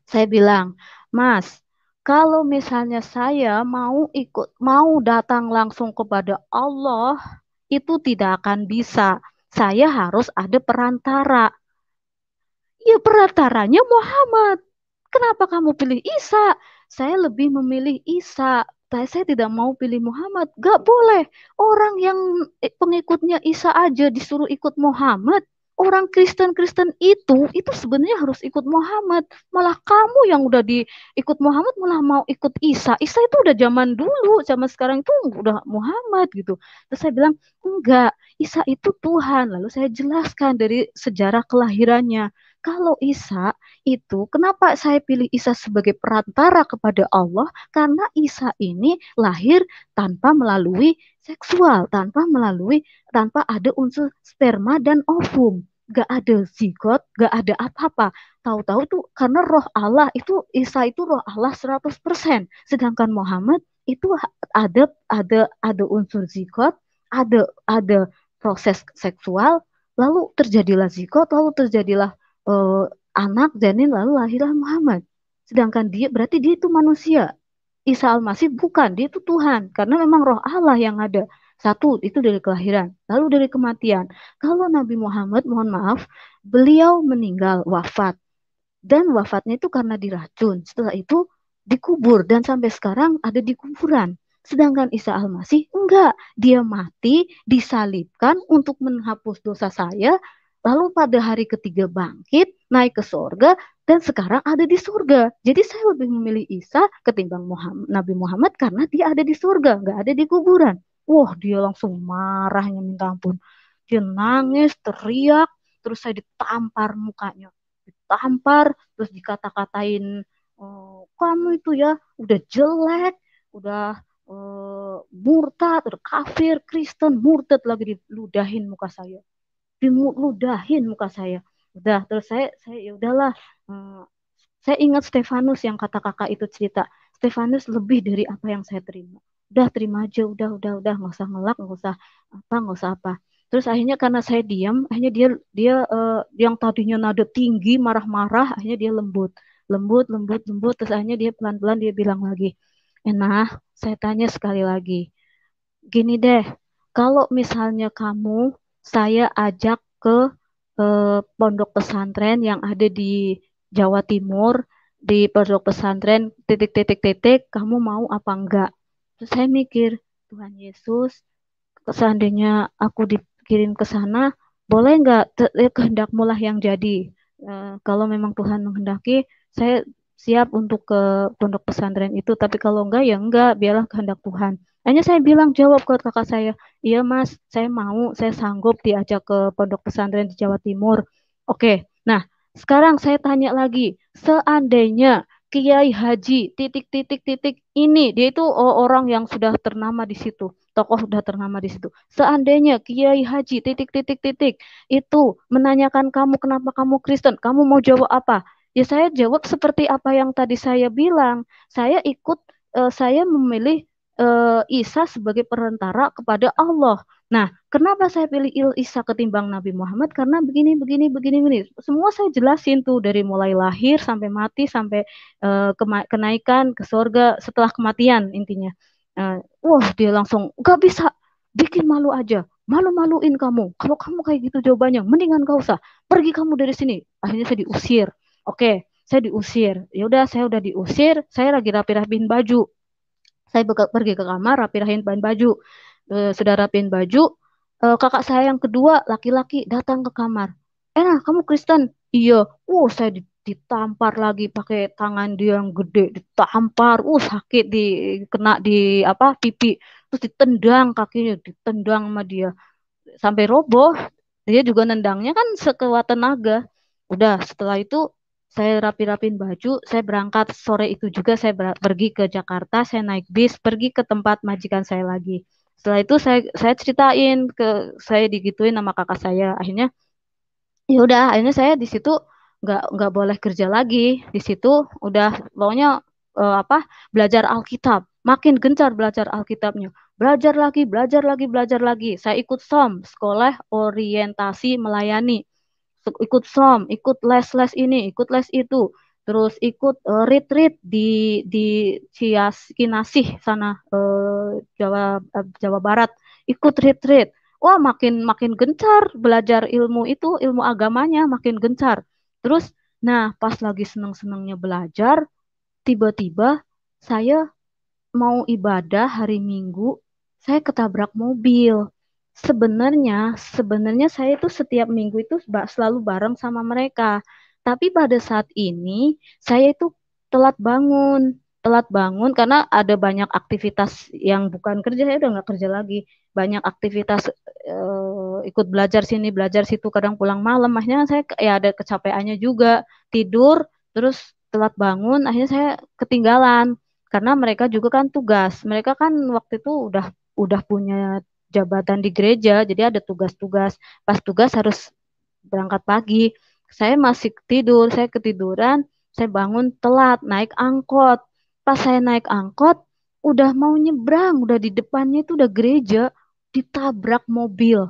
Saya bilang, Mas, kalau misalnya saya mau datang langsung kepada Allah, itu tidak akan bisa. Saya harus ada perantara. Ya perantaranya Muhammad. Kenapa kamu pilih Isa? Saya lebih memilih Isa. Saya tidak mau pilih Muhammad. Gak boleh. Orang yang pengikutnya Isa aja disuruh ikut Muhammad. Orang Kristen-Kristen itu sebenarnya harus ikut Muhammad. Malah kamu yang udah diikut Muhammad malah mau ikut Isa. Isa itu udah zaman dulu, zaman sekarang itu udah Muhammad gitu. Terus saya bilang, enggak, Isa itu Tuhan. Lalu saya jelaskan dari sejarah kelahirannya. Kalau Isa itu, kenapa saya pilih Isa sebagai perantara kepada Allah? Karena Isa ini lahir tanpa melalui seksual, tanpa ada unsur sperma dan ovum. Gak ada zigot, gak ada apa-apa. Tahu-tahu tuh karena roh Allah itu, Isa itu roh Allah 100%. Sedangkan Muhammad itu ada unsur zigot, ada proses seksual, lalu terjadilah zigot, lalu terjadilah eh, anak janin, lalu lahirlah Muhammad. Sedangkan dia berarti dia itu manusia. Isa Al-Masih bukan, dia itu Tuhan. Karena memang roh Allah yang ada. Satu, itu dari kelahiran. Lalu dari kematian. Kalau Nabi Muhammad, mohon maaf, beliau meninggal, wafat. Dan wafatnya itu karena diracun. Setelah itu dikubur. Dan sampai sekarang ada di kuburan. Sedangkan Isa Al-Masih enggak. Dia mati, disalibkan untuk menghapus dosa saya. Lalu pada hari ketiga bangkit, naik ke sorga, dan sekarang ada di surga. Jadi saya lebih memilih Isa ketimbang Nabi Muhammad karena dia ada di surga, nggak ada di kuburan. Wah, dia langsung marahnya minta ampun. Dia nangis, teriak, terus saya ditampar mukanya. Ditampar, terus dikata-katain, kamu itu ya udah jelek, udah murtad, udah kafir, Kristen, murtad lagi diludahin muka saya. Diludahin muka saya. Udah, terus saya ya udahlah. Saya ingat Stefanus yang kata kakak itu cerita. Stefanus lebih dari apa yang saya terima. Udah terima aja, udah, nggak usah ngelak, nggak usah apa. Terus akhirnya karena saya diam, akhirnya dia dia yang tadinya nada tinggi, marah-marah, akhirnya dia lembut. Terus akhirnya dia pelan-pelan dia bilang lagi, saya tanya sekali lagi, gini deh, kalau misalnya saya ajak ke pondok pesantren yang ada di Jawa Timur, di pondok pesantren titik, kamu mau apa enggak? Terus saya mikir, Tuhan Yesus, seandainya aku dikirim ke sana, boleh enggak? Kehendakmu lah yang jadi. Kalau memang Tuhan menghendaki, saya siap untuk ke pondok pesantren itu. Tapi kalau enggak, ya enggak, biarlah kehendak Tuhan. Hanya saya bilang, jawab ke kakak saya, iya mas, saya mau, saya sanggup diajak ke pondok pesantren di Jawa Timur. Oke, nah sekarang saya tanya lagi, seandainya Kiai Haji titik ini, dia itu orang yang sudah ternama di situ, tokoh sudah ternama di situ. Seandainya Kiai Haji titik itu menanyakan kamu kenapa kamu Kristen, kamu mau jawab apa? Ya saya jawab seperti apa yang tadi saya bilang. Saya memilih Isa sebagai perantara kepada Allah. Nah, kenapa saya pilih Isa ketimbang Nabi Muhammad? Karena begini. Semua saya jelasin tuh dari mulai lahir sampai mati sampai kenaikan ke surga setelah kematian intinya. Wah, dia langsung gak bisa, bikin malu aja. Malu-maluin kamu. Kalau kamu kayak gitu jawabannya, mendingan gak usah. Pergi kamu dari sini. Akhirnya saya diusir. Oke, saya diusir. Ya udah, saya udah diusir, saya lagi rapi-rapiin baju. Saya pergi ke kamar, rapi-rapiin baju. Sudah rapiin baju, kakak saya yang kedua laki-laki datang ke kamar. Nah, kamu Kristen? Iya. Saya ditampar lagi pakai tangan dia yang gede, ditampar. Sakit, kena di apa, pipi. Terus ditendang kakinya, ditendang sama dia sampai roboh. Dia juga nendangnya kan sekuat tenaga. Udah, setelah itu saya rapi-rapin baju, saya berangkat sore itu juga, saya pergi ke Jakarta, saya naik bis pergi ke tempat majikan saya lagi. Setelah itu saya ceritain ke, saya digituin sama kakak saya. Akhirnya ya udah, akhirnya saya di situ nggak boleh kerja lagi. Di situ udah pokoknya apa, belajar Alkitab, makin gencar belajar Alkitabnya, belajar lagi, belajar lagi, belajar lagi. Saya ikut SOM, sekolah orientasi melayani, ikut SOM, ikut les-les ini, ikut les itu, terus ikut retreat di Kinasih sana, Jawa Barat, ikut retreat. Makin makin gencar belajar ilmu itu, ilmu agamanya makin gencar. Terus, nah pas lagi seneng-senengnya belajar, tiba-tiba saya mau ibadah hari Minggu, saya ketabrak mobil. Sebenarnya saya itu setiap minggu itu selalu bareng sama mereka. Tapi pada saat ini saya itu telat bangun, karena ada banyak aktivitas yang bukan kerja, saya udah nggak kerja lagi. Banyak aktivitas, ikut belajar sini, belajar situ, kadang pulang malam. Akhirnya saya ya ada kecapeannya juga, tidur, terus telat bangun, akhirnya saya ketinggalan karena mereka juga kan tugas. Mereka kan waktu itu udah punya jabatan di gereja, jadi ada tugas-tugas. Pas tugas harus berangkat pagi. Saya masih tidur, saya ketiduran, saya bangun telat, naik angkot. Pas saya naik angkot, udah mau nyebrang, udah di depannya itu udah gereja, ditabrak mobil,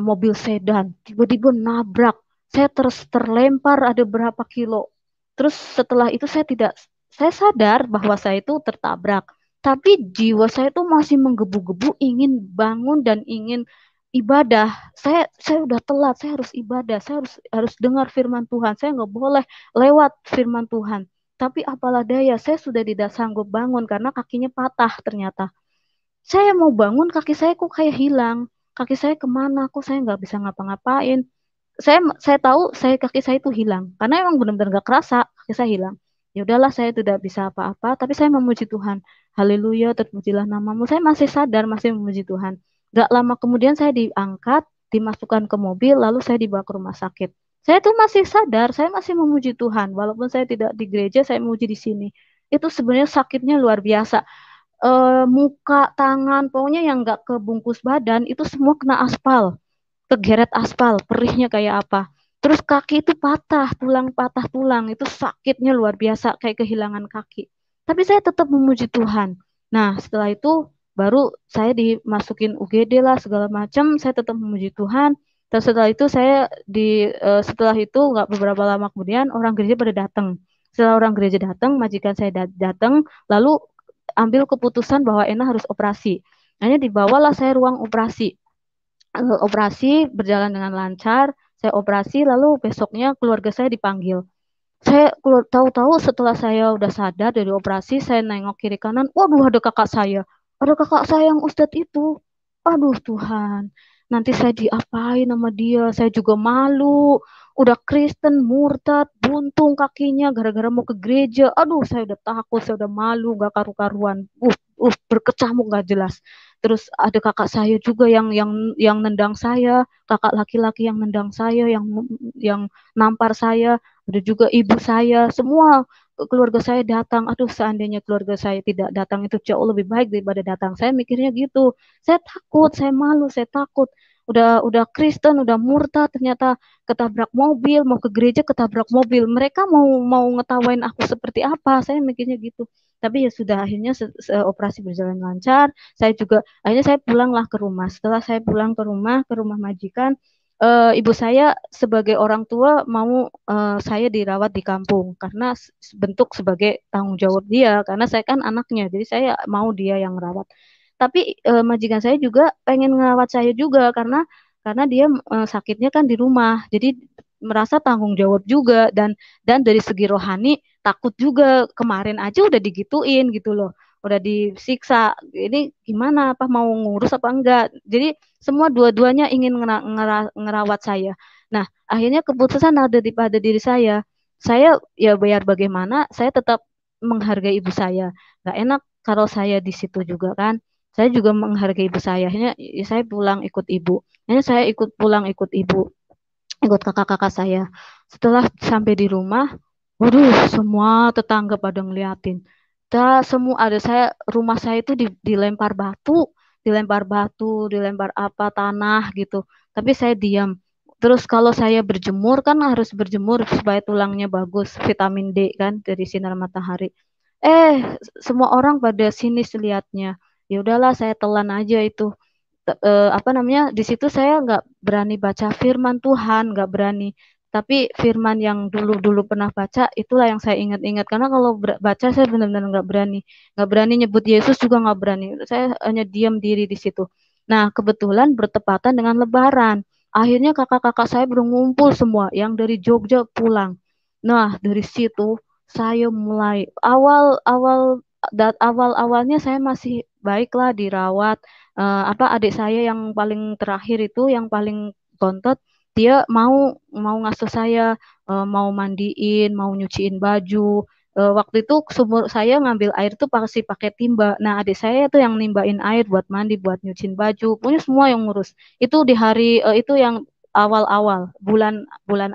mobil sedan, tiba-tiba nabrak. Saya terus terlempar ada berapa kilo. Terus setelah itu saya sadar bahwa saya itu tertabrak. Tapi jiwa saya itu masih menggebu-gebu ingin bangun dan ingin ibadah. Saya udah telat, saya harus ibadah, saya harus dengar firman Tuhan. Saya nggak boleh lewat firman Tuhan. Tapi apalah daya, saya sudah tidak sanggup bangun karena kakinya patah ternyata. Saya mau bangun, kaki saya kok kayak hilang. Kaki saya kemana? Kok saya nggak bisa ngapa-ngapain? Saya tahu kaki saya itu hilang karena emang benar-benar nggak kerasa kaki saya hilang. Ya udahlah, saya tidak bisa apa-apa, tapi saya memuji Tuhan. Haleluya, terpujilah namamu. Saya masih sadar, masih memuji Tuhan. Gak lama kemudian saya diangkat, dimasukkan ke mobil, lalu saya dibawa ke rumah sakit. Saya tuh masih sadar, saya masih memuji Tuhan. Walaupun saya tidak di gereja, saya memuji di sini. Itu sebenarnya sakitnya luar biasa. Muka, tangan, pokoknya yang nggak kebungkus badan, itu semua kena aspal, kegeret aspal, perihnya kayak apa. Terus kaki itu patah tulang, itu sakitnya luar biasa, kayak kehilangan kaki. Tapi saya tetap memuji Tuhan. Nah, setelah itu baru saya dimasukin UGD lah segala macam, saya tetap memuji Tuhan. Terus setelah itu setelah itu nggak beberapa lama kemudian orang gereja pada datang. Setelah orang gereja datang, majikan saya datang, lalu ambil keputusan bahwa Ena harus operasi. Hanya dibawalah saya ruang operasi. Operasi berjalan dengan lancar, saya operasi, lalu besoknya keluarga saya dipanggil. Saya tahu-tahu setelah saya udah sadar dari operasi, saya nengok kiri kanan, waduh ada kakak saya. Ada kakak saya yang Ustadz itu. Aduh Tuhan, nanti saya diapain sama dia? Saya juga malu. Udah Kristen, murtad, buntung kakinya gara-gara mau ke gereja. Aduh, saya udah takut, saya udah malu, gak karu-karuan. Berkecamuk gak jelas. Terus ada kakak saya juga yang nendang saya, kakak laki-laki yang nendang saya, yang nampar saya. Ada juga ibu saya, semua keluarga saya datang. Aduh, seandainya keluarga saya tidak datang itu jauh lebih baik daripada datang. Saya mikirnya gitu. Saya takut, saya malu, saya takut. Udah Kristen, udah murtad, ternyata ketabrak mobil, mau ke gereja ketabrak mobil. Mereka mau ngetawain aku seperti apa? Saya mikirnya gitu. Tapi ya sudah, akhirnya operasi berjalan lancar. Akhirnya saya pulanglah ke rumah. Setelah saya pulang ke rumah majikan, ibu saya sebagai orang tua mau saya dirawat di kampung karena bentuk sebagai tanggung jawab dia, karena saya kan anaknya, jadi saya mau dia yang merawat. Tapi majikan saya juga pengen ngerawat saya juga karena dia sakitnya kan di rumah, jadi merasa tanggung jawab juga, dan dari segi rohani takut juga. Kemarin aja udah digituin gitu loh, udah disiksa. Ini gimana, apa mau ngurus apa enggak? Jadi semua dua-duanya ingin ngerawat saya. Nah, akhirnya keputusan ada pada diri saya. Saya ya biar bagaimana, saya tetap menghargai ibu saya. Gak enak kalau saya di situ juga kan. Saya juga menghargai ibu saya. Akhirnya ya saya pulang ikut ibu. Akhirnya saya ikut pulang ikut ibu, ikut kakak-kakak saya. Setelah sampai di rumah, waduh, semua tetangga pada ngeliatin. Semua ada saya, rumah saya itu dilempar batu, dilempar apa tanah gitu. Tapi saya diam. Terus kalau saya berjemur kan harus berjemur supaya tulangnya bagus, vitamin D kan dari sinar matahari. Eh, semua orang pada sinis lihatnya. Ya udahlah, saya telan aja itu. Apa namanya, di situ saya nggak berani baca firman Tuhan, nggak berani. Tapi firman yang dulu-dulu pernah baca itulah yang saya ingat-ingat, karena kalau baca saya benar-benar nggak berani nyebut Yesus juga nggak berani. Saya hanya diam diri di situ. Nah, kebetulan bertepatan dengan Lebaran. Akhirnya kakak-kakak saya berkumpul semua yang dari Jogja pulang. Nah, dari situ saya mulai awal-awalnya saya masih baiklah dirawat. Apa adik saya yang paling terakhir itu yang paling bontot, dia mau ngasuh saya, mau mandiin, mau nyuciin baju. Waktu itu sumur saya ngambil air tuh pasti pakai timba. Nah, adik saya tuh yang nimbain air buat mandi, buat nyuciin baju, punya semua yang ngurus. Itu di hari itu yang awal-awal, bulan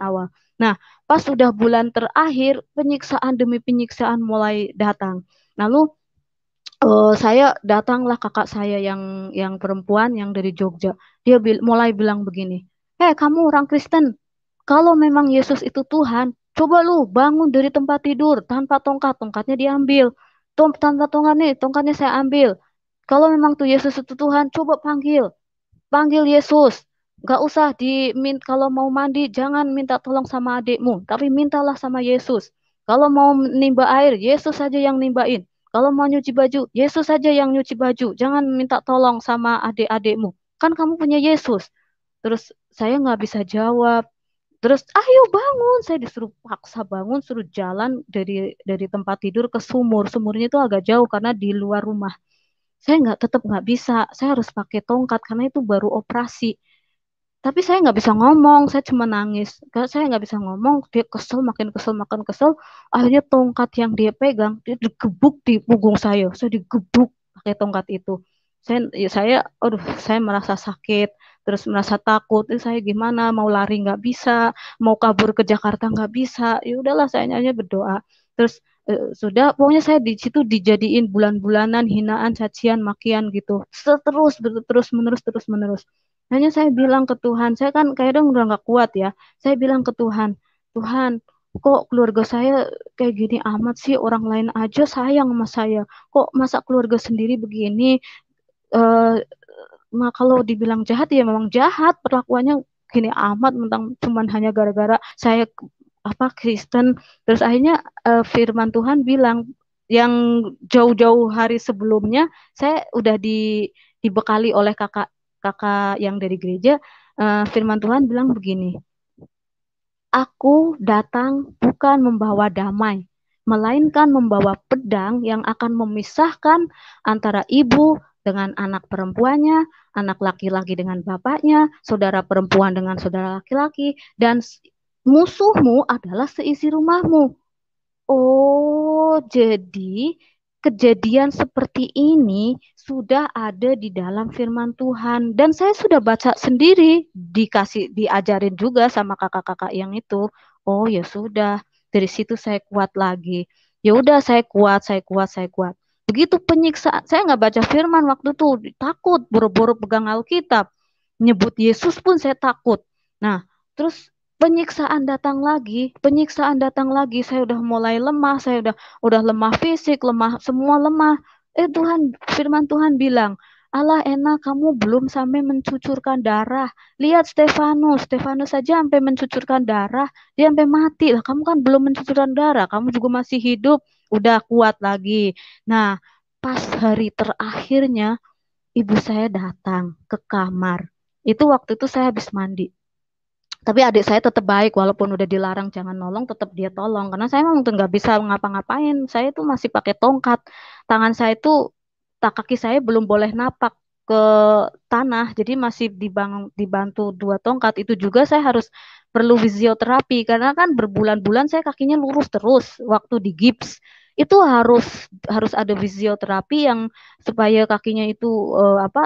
awal. Nah, pas sudah bulan terakhir, penyiksaan demi penyiksaan mulai datang. Lalu saya datanglah kakak saya yang perempuan yang dari Jogja. Dia mulai bilang begini, kamu orang Kristen, kalau memang Yesus itu Tuhan, coba lu bangun dari tempat tidur tanpa tongkat, tongkatnya diambil. Tanpa tongkat nih, tongkatnya saya ambil. Kalau memang tuh Yesus itu Tuhan, coba panggil Yesus. Gak usah kalau mau mandi jangan minta tolong sama adikmu, tapi mintalah sama Yesus. Kalau mau nimba air, Yesus saja yang nimbain. Kalau mau nyuci baju, Yesus saja yang nyuci baju. Jangan minta tolong sama adik-adikmu. Kan kamu punya Yesus. Terus saya nggak bisa jawab. Terus ayo bangun, saya disuruh paksa bangun, suruh jalan dari tempat tidur ke sumur. Sumurnya itu agak jauh karena di luar rumah. Saya tetap nggak bisa. Saya harus pakai tongkat karena itu baru operasi. Tapi saya nggak bisa ngomong, saya cuma nangis. Saya nggak bisa ngomong, dia kesel, makin kesel, makin kesel. Akhirnya tongkat yang dia pegang, dia digebuk di punggung saya. Saya digebuk pakai tongkat itu. Aduh, saya merasa sakit, terus merasa takut. Ini saya gimana? Mau lari nggak bisa, mau kabur ke Jakarta nggak bisa. Ya udahlah, saya hanya berdoa. Terus sudah, pokoknya saya di situ dijadiin bulan-bulanan hinaan, cacian, makian gitu. Terus menerus. Hanya saya bilang ke Tuhan, saya kan kadang udah nggak kuat ya. Saya bilang ke Tuhan, Tuhan, kok keluarga saya kayak gini amat sih? Orang lain aja sayang sama saya. Kok masa keluarga sendiri begini? Eh, kalau dibilang jahat ya memang jahat. Perlakuannya gini amat, mentang cuman hanya gara-gara saya apa Kristen. Terus akhirnya firman Tuhan bilang yang jauh-jauh hari sebelumnya saya udah dibekali oleh kakak yang dari gereja. Firman Tuhan bilang begini, aku datang bukan membawa damai, melainkan membawa pedang yang akan memisahkan antara ibu dengan anak perempuannya, anak laki-laki dengan bapaknya, saudara perempuan dengan saudara laki-laki, dan musuhmu adalah seisi rumahmu. Oh, jadi kejadian seperti ini sudah ada di dalam firman Tuhan dan saya sudah baca sendiri, diajarin juga sama kakak-kakak yang itu. Oh, ya sudah. Dari situ saya kuat lagi. Ya udah, saya kuat, saya kuat, saya kuat. Begitu penyiksaan, saya nggak baca firman waktu itu, takut, boro-boro pegang Alkitab. Nyebut Yesus pun saya takut. Nah, terus penyiksaan datang lagi, saya udah mulai lemah, saya udah lemah fisik, lemah, semua lemah. Firman Tuhan bilang, Allah enak kamu belum sampai mencucurkan darah. Lihat Stefanus saja sampai mencucurkan darah, dia sampai mati. Lah kamu kan belum mencucurkan darah, kamu juga masih hidup, udah kuat lagi. Nah, pas hari terakhirnya, ibu saya datang ke kamar. Itu waktu itu saya habis mandi. Tapi adik saya tetap baik, walaupun udah dilarang jangan nolong, tetap dia tolong. Karena saya memang nggak bisa ngapa-ngapain. Saya tuh masih pakai tongkat. Tangan saya tuh, kaki saya belum boleh napak ke tanah. Jadi masih dibantu dua tongkat. Itu juga saya harus perlu fisioterapi. Karena kan berbulan-bulan saya kakinya lurus terus waktu di gips. Itu harus ada fisioterapi yang supaya kakinya itu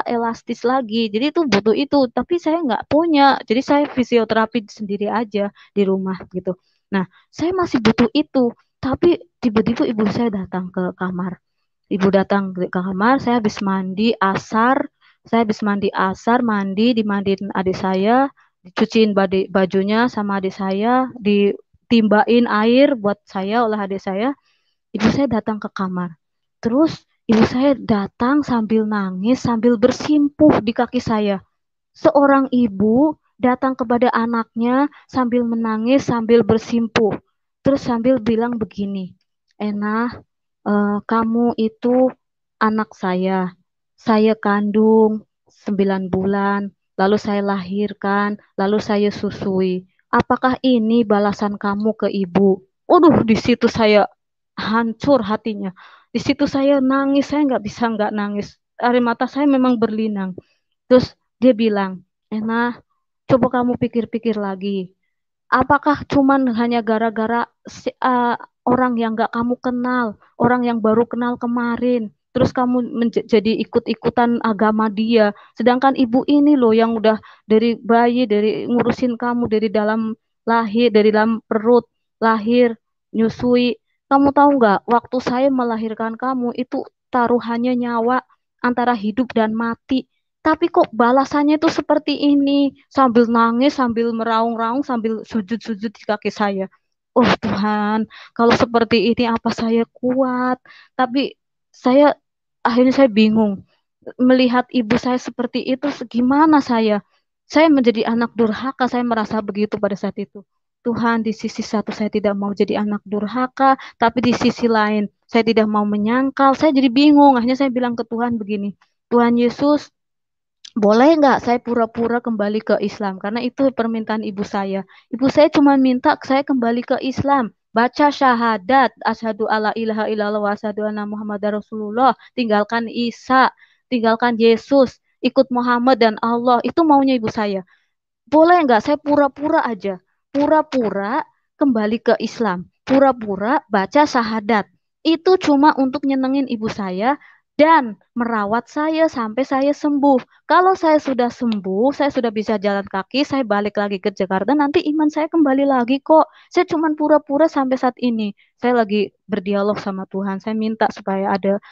elastis lagi. Jadi itu butuh itu, tapi saya nggak punya. Jadi saya fisioterapi sendiri aja di rumah gitu. Nah, saya masih butuh itu, tapi tiba-tiba ibu saya datang ke kamar. Ibu datang ke kamar, saya habis mandi asar, dimandiin adik saya, dicuciin bajunya sama adik saya, ditimbain air buat saya oleh adik saya. Ibu saya datang ke kamar. Terus ibu saya datang sambil nangis, sambil bersimpuh di kaki saya. Seorang ibu datang kepada anaknya sambil menangis, sambil bersimpuh. Terus sambil bilang begini, Ena, kamu itu anak saya. Saya kandung 9 bulan, lalu saya lahirkan, lalu saya susui. Apakah ini balasan kamu ke ibu? Waduh, di situ saya hancur hatinya. Di situ saya nangis, saya nggak bisa nggak nangis. Air mata saya memang berlinang. Terus dia bilang, Ena, coba kamu pikir-pikir lagi. Apakah cuman hanya gara-gara orang yang nggak kamu kenal, orang yang baru kenal kemarin, terus kamu jadi ikut-ikutan agama dia, sedangkan ibu ini loh yang udah dari bayi, dari ngurusin kamu dari dalam lahir, dari dalam perut, lahir, nyusui. Kamu tahu nggak, waktu saya melahirkan kamu itu taruhannya nyawa antara hidup dan mati. Tapi kok balasannya itu seperti ini, sambil nangis, sambil meraung-raung, sambil sujud-sujud di kaki saya. Oh Tuhan, kalau seperti ini apa saya kuat? Tapi saya akhirnya saya bingung melihat ibu saya seperti itu. Gimana saya? Saya menjadi anak durhaka. Saya merasa begitu pada saat itu. Tuhan, di sisi satu saya tidak mau jadi anak durhaka, tapi di sisi lain saya tidak mau menyangkal. Saya jadi bingung. Akhirnya saya bilang ke Tuhan begini, Tuhan Yesus, boleh nggak saya pura-pura kembali ke Islam? Karena itu permintaan ibu saya. Ibu saya cuma minta saya kembali ke Islam. Baca syahadat, asyhadu alla ilaha illallah wa asyhadu anna muhammadar rasulullah. Tinggalkan Isa, tinggalkan Yesus, ikut Muhammad dan Allah. Itu maunya ibu saya. Boleh nggak saya pura-pura aja? Pura-pura kembali ke Islam. Pura-pura baca syahadat. Itu cuma untuk nyenengin ibu saya dan merawat saya sampai saya sembuh. Kalau saya sudah sembuh, saya sudah bisa jalan kaki, saya balik lagi ke Jakarta, nanti iman saya kembali lagi kok. Saya cuma pura-pura sampai saat ini. Saya lagi berdialog sama Tuhan. Saya minta supaya ada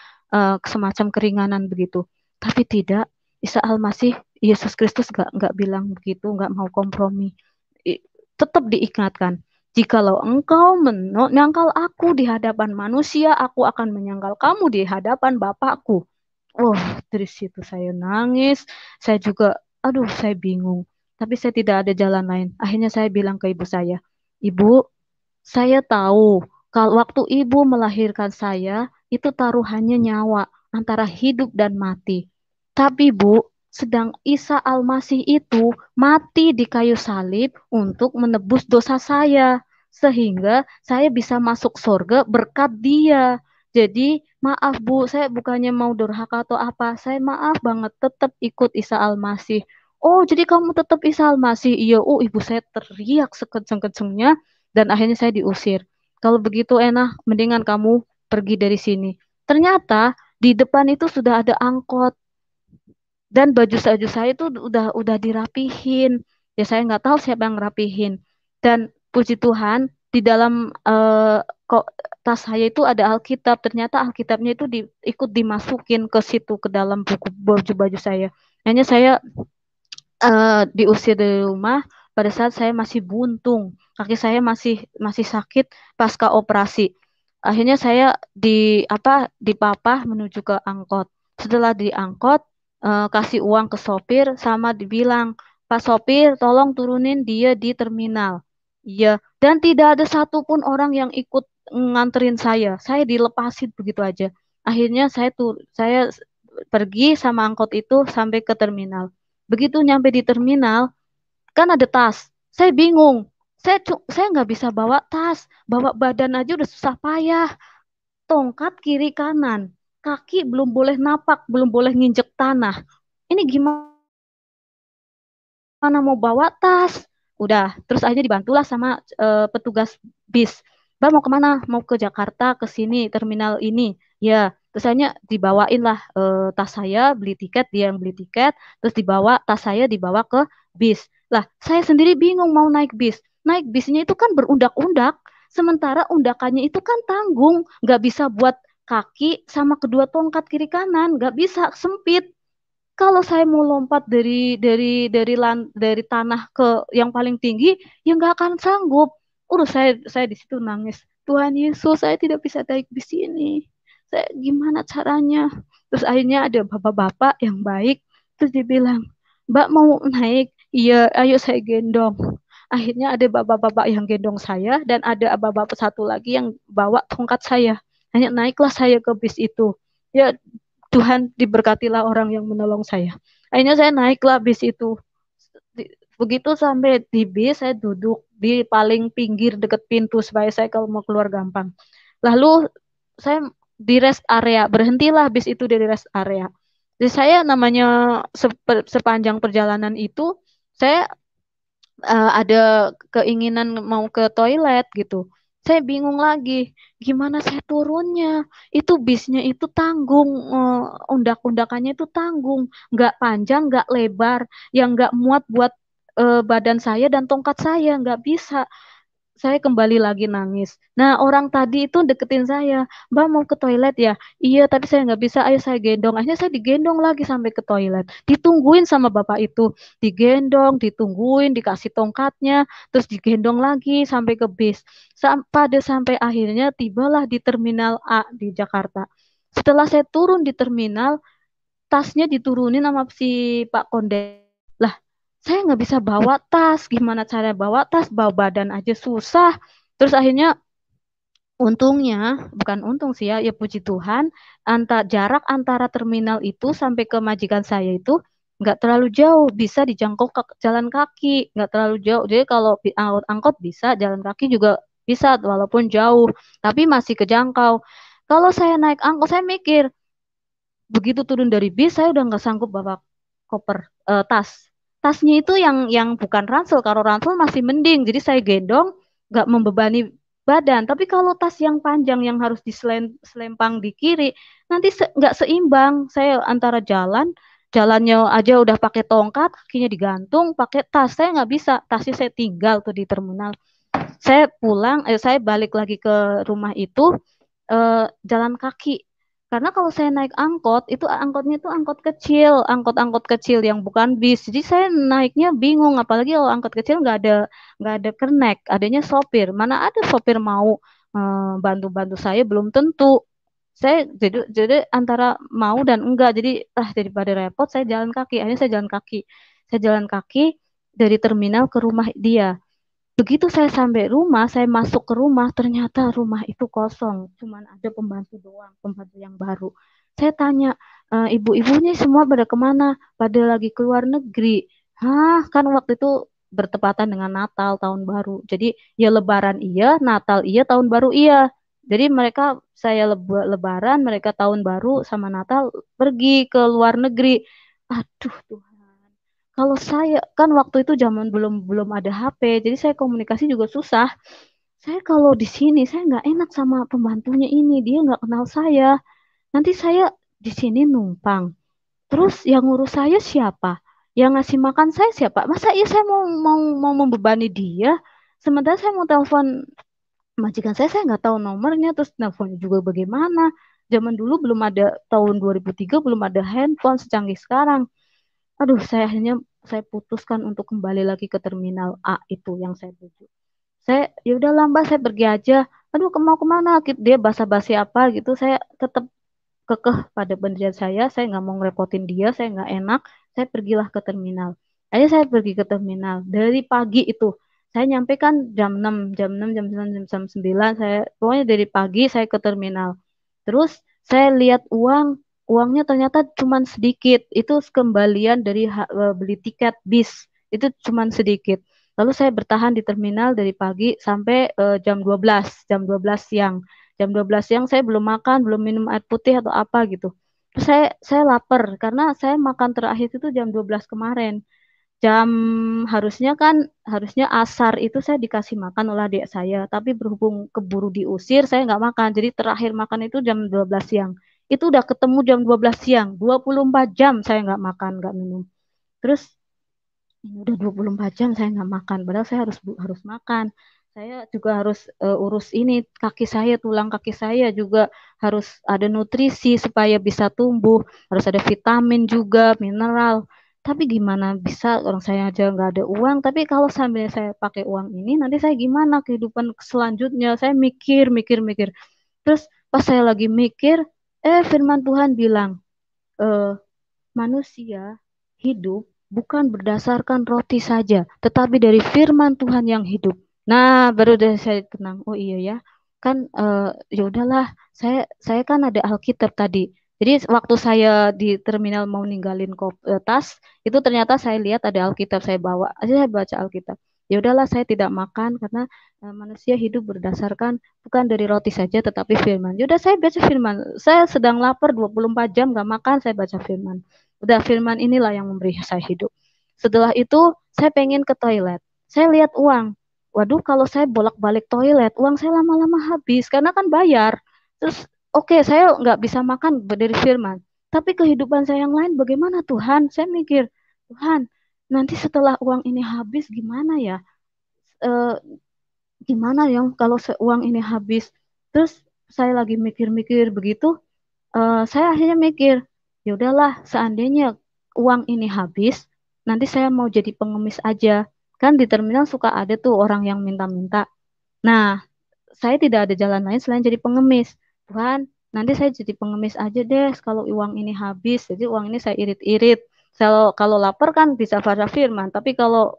semacam keringanan begitu. Tapi tidak, Isa Al-Masih, Yesus Kristus nggak bilang begitu, nggak mau kompromi. Tetap diingatkan, jikalau engkau menyangkal aku di hadapan manusia, aku akan menyangkal kamu di hadapan Bapakku. Oh, dari situ saya nangis. Saya juga, aduh, saya bingung. Tapi saya tidak ada jalan lain. Akhirnya saya bilang ke ibu saya, Ibu, saya tahu kalau waktu ibu melahirkan saya, itu taruhannya nyawa antara hidup dan mati. Tapi Bu, sedang Isa Al-Masih itu mati di kayu salib untuk menebus dosa saya. Sehingga saya bisa masuk surga berkat dia. Jadi maaf Bu, saya bukannya mau durhaka atau apa. Saya maaf banget tetap ikut Isa Al-Masih. Oh, jadi kamu tetap Isa Al-Masih? Iya, oh ibu saya teriak sekenceng-kencengnya dan akhirnya saya diusir. Kalau begitu enak, mendingan kamu pergi dari sini. Ternyata di depan itu sudah ada angkot dan baju saya itu udah dirapihin. Ya saya nggak tahu siapa yang ngerapihin. Dan puji Tuhan di dalam kok tas saya itu ada Alkitab. Ternyata Alkitabnya itu ikut dimasukin ke situ ke dalam buku baju-baju saya. Hanya saya diusir dari rumah pada saat saya masih buntung. Kaki saya masih masih sakit pasca operasi. Akhirnya saya dipapah menuju ke angkot. Setelah diangkot, kasih uang ke sopir sama dibilang, Pak sopir, tolong turunin dia di terminal. Iya, dan tidak ada satupun orang yang ikut nganterin saya. Saya dilepasin begitu aja. Akhirnya saya pergi sama angkot itu sampai ke terminal. Begitu nyampe di terminal, kan ada tas. Saya bingung. Saya nggak bisa bawa tas, bawa badan aja udah susah payah. Tongkat kiri kanan, kaki belum boleh napak, belum boleh nginjek tanah. Ini gimana mau bawa tas? Udah, terus akhirnya dibantulah sama petugas bis. Mbak mau kemana? Mau ke Jakarta, ke sini, terminal ini. Ya, terus akhirnya dibawain lah tas saya, beli tiket, dia yang beli tiket, terus dibawa tas saya dibawa ke bis. Lah, saya sendiri bingung mau naik bis. Naik bisnya itu kan berundak-undak, sementara undakannya itu kan tanggung, nggak bisa buat kaki sama kedua tongkat kiri kanan, nggak bisa, sempit. Kalau saya mau lompat dari tanah ke yang paling tinggi, ya nggak akan sanggup. Udah saya di situ nangis. Tuhan Yesus, saya tidak bisa naik di sini. Saya gimana caranya? Terus akhirnya ada bapak-bapak yang baik. Terus dia bilang, Mbak mau naik? Iya, ayo saya gendong. Akhirnya ada bapak-bapak yang gendong saya dan ada bapak-bapak satu lagi yang bawa tongkat saya. Hanya naiklah saya ke bis itu. Ya, Tuhan diberkatilah orang yang menolong saya. Akhirnya saya naiklah bis itu. Begitu sampai di bis, saya duduk di paling pinggir deket pintu supaya saya kalau mau keluar gampang. Lalu saya di rest area, berhentilah bis itu dari rest area. Jadi saya namanya sepanjang perjalanan itu, saya ada keinginan mau ke toilet gitu. Saya bingung lagi, gimana saya turunnya? Itu bisnya itu tanggung, undak-undakannya itu tanggung, nggak panjang, nggak lebar, yang nggak muat buat badan saya dan tongkat saya, nggak bisa. Saya kembali lagi nangis. Nah, orang tadi itu deketin saya. Mbak mau ke toilet ya? Iya, tapi saya nggak bisa. Ayo saya gendong. Akhirnya saya digendong lagi sampai ke toilet. Ditungguin sama bapak itu. Digendong, ditungguin, dikasih tongkatnya. Terus digendong lagi sampai ke bis. Sampai akhirnya tibalah di Terminal A di Jakarta. Setelah saya turun di terminal, tasnya diturunin sama si Pak Konde. Lah, saya nggak bisa bawa tas. Gimana cara bawa tas? Bawa badan aja susah. Terus akhirnya untungnya, bukan untung sih ya, ya puji Tuhan, jarak antara terminal itu sampai ke majikan saya itu nggak terlalu jauh, bisa dijangkau jalan kaki, nggak terlalu jauh. Jadi kalau angkot bisa, jalan kaki juga bisa, walaupun jauh, tapi masih kejangkau. Kalau saya naik angkot, saya mikir, begitu turun dari bis saya udah nggak sanggup bawa koper, tas. Tasnya itu yang bukan ransel. Kalau ransel masih mending, jadi saya gendong nggak membebani badan. Tapi kalau tas yang panjang yang harus diselempang di kiri, nanti nggak seimbang. Saya antara jalannya aja udah pakai tongkat, kakinya digantung, pakai tas. Saya nggak bisa. Tasnya saya tinggal tuh di terminal. Saya balik lagi ke rumah itu, jalan kaki. Karena kalau saya naik angkot, itu angkotnya itu angkot kecil, angkot-angkot kecil yang bukan bis. Jadi saya naiknya bingung, apalagi kalau angkot kecil nggak ada kernek, adanya sopir. Mana ada sopir mau bantu-bantu saya, belum tentu. Saya jadi antara mau dan enggak. Jadi daripada repot, saya jalan kaki. Akhirnya saya jalan kaki. Saya jalan kaki dari terminal ke rumah dia. Begitu saya sampai rumah, saya masuk ke rumah, ternyata rumah itu kosong. Cuman ada pembantu doang, pembantu yang baru. Saya tanya, ibu-ibunya semua pada kemana? Pada lagi keluar negeri. Hah, kan waktu itu bertepatan dengan Natal, Tahun Baru. Jadi ya Lebaran iya, Natal iya, Tahun Baru iya. Jadi saya Lebaran, mereka Tahun Baru sama Natal pergi ke luar negeri. Aduh, Tuhan. Kalau saya kan waktu itu zaman belum belum ada HP, jadi saya komunikasi juga susah. Saya kalau di sini saya nggak enak sama pembantunya ini, dia nggak kenal saya. Nanti saya di sini numpang. Terus yang ngurus saya siapa? Yang ngasih makan saya siapa? Masa iya saya mau membebani dia? Sementara saya mau telepon majikan saya nggak tahu nomornya, terus nelfonnya juga bagaimana? Zaman dulu belum ada, tahun 2003 belum ada handphone secanggih sekarang. Aduh, saya putuskan untuk kembali lagi ke terminal A itu yang saya tuju. Ya udah Mbak, saya pergi aja. Aduh, mau kemana? Dia basa-basi apa gitu. Saya tetap kekeh pada pendirian saya nggak mau ngerepotin dia, saya nggak enak. Saya pergilah ke terminal. Aja saya pergi ke terminal dari pagi itu. Saya nyampe kan jam 6, jam 9. Pokoknya dari pagi saya ke terminal. Terus saya lihat uangnya ternyata cuma sedikit. Itu kembalian dari beli tiket bis. Itu cuma sedikit. Lalu saya bertahan di terminal dari pagi sampai jam 12 siang. Jam 12 siang saya belum makan, belum minum air putih atau apa gitu. Terus saya lapar karena saya makan terakhir itu jam 12 kemarin. Jam harusnya asar itu saya dikasih makan oleh adik saya, tapi berhubung keburu diusir, saya nggak makan. Jadi terakhir makan itu jam 12 siang. Itu udah ketemu jam 12 siang, 24 jam saya nggak makan, nggak minum. Terus ini udah 24 jam saya nggak makan, padahal saya harus makan. Saya juga harus urus ini kaki saya, tulang kaki saya juga harus ada nutrisi supaya bisa tumbuh, harus ada vitamin juga, mineral. Tapi gimana bisa orang saya aja nggak ada uang, tapi kalau sambil saya pakai uang ini, nanti saya gimana kehidupan selanjutnya? Saya mikir, mikir, mikir. Terus pas saya lagi mikir, firman Tuhan bilang, eh, manusia hidup bukan berdasarkan roti saja, tetapi dari firman Tuhan yang hidup. Nah, baru dari saya tenang. Oh iya ya, kan ya udahlah. Saya kan ada Alkitab tadi. Jadi waktu saya di terminal mau ninggalin tas, itu ternyata saya lihat ada Alkitab, saya bawa. Saya baca Alkitab. Ya udahlah, saya tidak makan karena manusia hidup berdasarkan bukan dari roti saja, tetapi firman. Ya udah, saya baca firman. Saya sedang lapar 24 jam gak makan, saya baca firman. Udah, firman inilah yang memberi saya hidup. Setelah itu saya pengen ke toilet. Saya lihat uang. Waduh, kalau saya bolak-balik toilet, uang saya lama-lama habis karena kan bayar. Terus oke, saya nggak bisa makan dari firman. Tapi kehidupan saya yang lain bagaimana Tuhan? Saya mikir, Tuhan, nanti setelah uang ini habis gimana ya? Eh, Gimana ya kalau uang ini habis? Terus saya lagi mikir-mikir begitu, saya akhirnya mikir, ya udahlah, seandainya uang ini habis, nanti saya mau jadi pengemis aja. Kan di terminal suka ada tuh orang yang minta-minta. Nah, saya tidak ada jalan lain selain jadi pengemis. Tuhan, nanti saya jadi pengemis aja deh kalau uang ini habis. Jadi uang ini saya irit-irit. Kalau lapar kan bisa baca firman, tapi kalau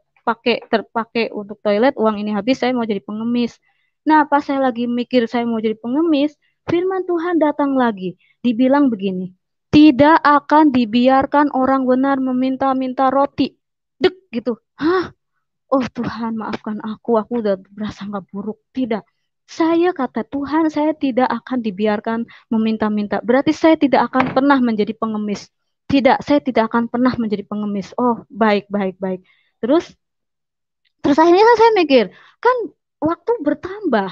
terpakai untuk toilet, uang ini habis, saya mau jadi pengemis. Nah, pas saya lagi mikir saya mau jadi pengemis, firman Tuhan datang lagi. Dibilang begini, tidak akan dibiarkan orang benar meminta-minta roti. Dek gitu. Hah? Oh Tuhan, maafkan aku udah berasa nggak buruk. Tidak. Saya kata Tuhan, saya tidak akan dibiarkan meminta-minta. Berarti saya tidak akan pernah menjadi pengemis. Tidak, saya tidak akan pernah menjadi pengemis. Oh, baik, baik, baik. Terus Terus akhirnya saya mikir, kan waktu bertambah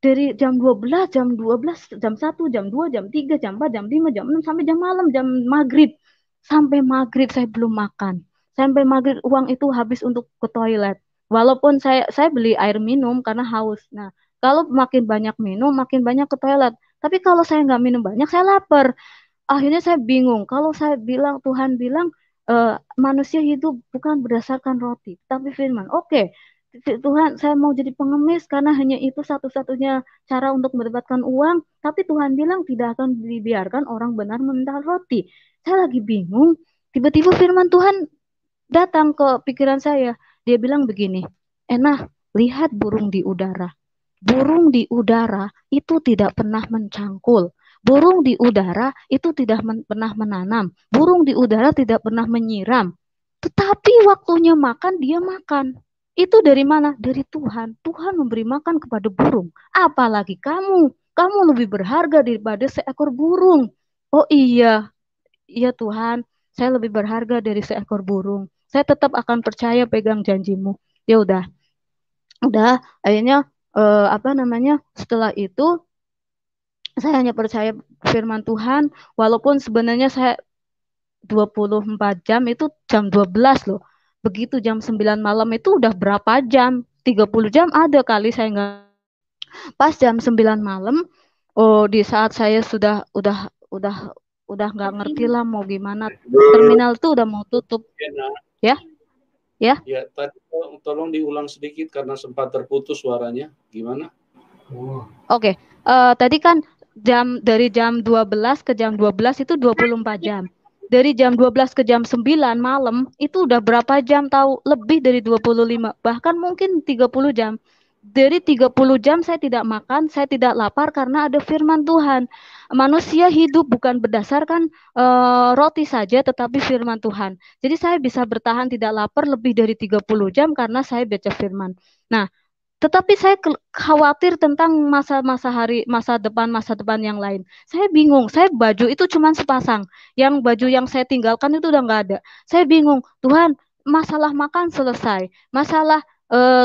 dari jam 1, jam 3, jam 4, jam 5, jam 6, sampai jam malam, jam maghrib. Sampai maghrib saya belum makan. Sampai maghrib uang itu habis untuk ke toilet. Walaupun saya beli air minum karena haus. Nah, kalau makin banyak minum, makin banyak ke toilet. Tapi kalau saya nggak minum banyak, saya lapar. Akhirnya saya bingung. Kalau saya bilang, Tuhan bilang, manusia hidup bukan berdasarkan roti, tapi firman. Oke, Tuhan, saya mau jadi pengemis karena hanya itu satu-satunya cara untuk mendapatkan uang. Tapi Tuhan bilang tidak akan dibiarkan orang benar meminta roti. Saya lagi bingung. Tiba-tiba firman Tuhan datang ke pikiran saya. Dia bilang begini, Enah, lihat burung di udara. Burung di udara itu tidak pernah mencangkul. Burung di udara itu tidak pernah menanam. Burung di udara tidak pernah menyiram. Tetapi waktunya makan, dia makan. Itu dari mana? Dari Tuhan. Tuhan memberi makan kepada burung. Apalagi kamu. Kamu lebih berharga daripada seekor burung. Oh iya, iya Tuhan. Saya lebih berharga dari seekor burung. Saya tetap akan percaya pegang janjimu. Ya udah. Akhirnya setelah itu saya hanya percaya firman Tuhan, walaupun sebenarnya saya 24 jam itu jam 12 loh. Begitu jam 9 malam itu udah berapa jam? 30 jam ada kali saya nggak. Pas jam 9 malam, oh di saat saya udah nggak ngerti lah mau gimana. Terminal tuh udah mau tutup. Ya. Ya. Ya, tadi tolong diulang sedikit karena sempat terputus suaranya. Gimana? Oke. Tadi kan dari jam 12 ke jam 12 itu 24 jam. Dari jam 12 ke jam 9 malam itu udah berapa jam tahu? Lebih dari 25, bahkan mungkin 30 jam. dari 30 jam saya tidak makan, saya tidak lapar karena ada firman Tuhan. Manusia hidup bukan berdasarkan roti saja, tetapi firman Tuhan. Jadi saya bisa bertahan tidak lapar lebih dari 30 jam karena saya baca firman. Nah, tetapi saya khawatir tentang masa depan yang lain. Saya bingung, saya baju itu cuma sepasang. Yang baju yang saya tinggalkan itu udah nggak ada. Saya bingung, Tuhan, masalah makan selesai, masalah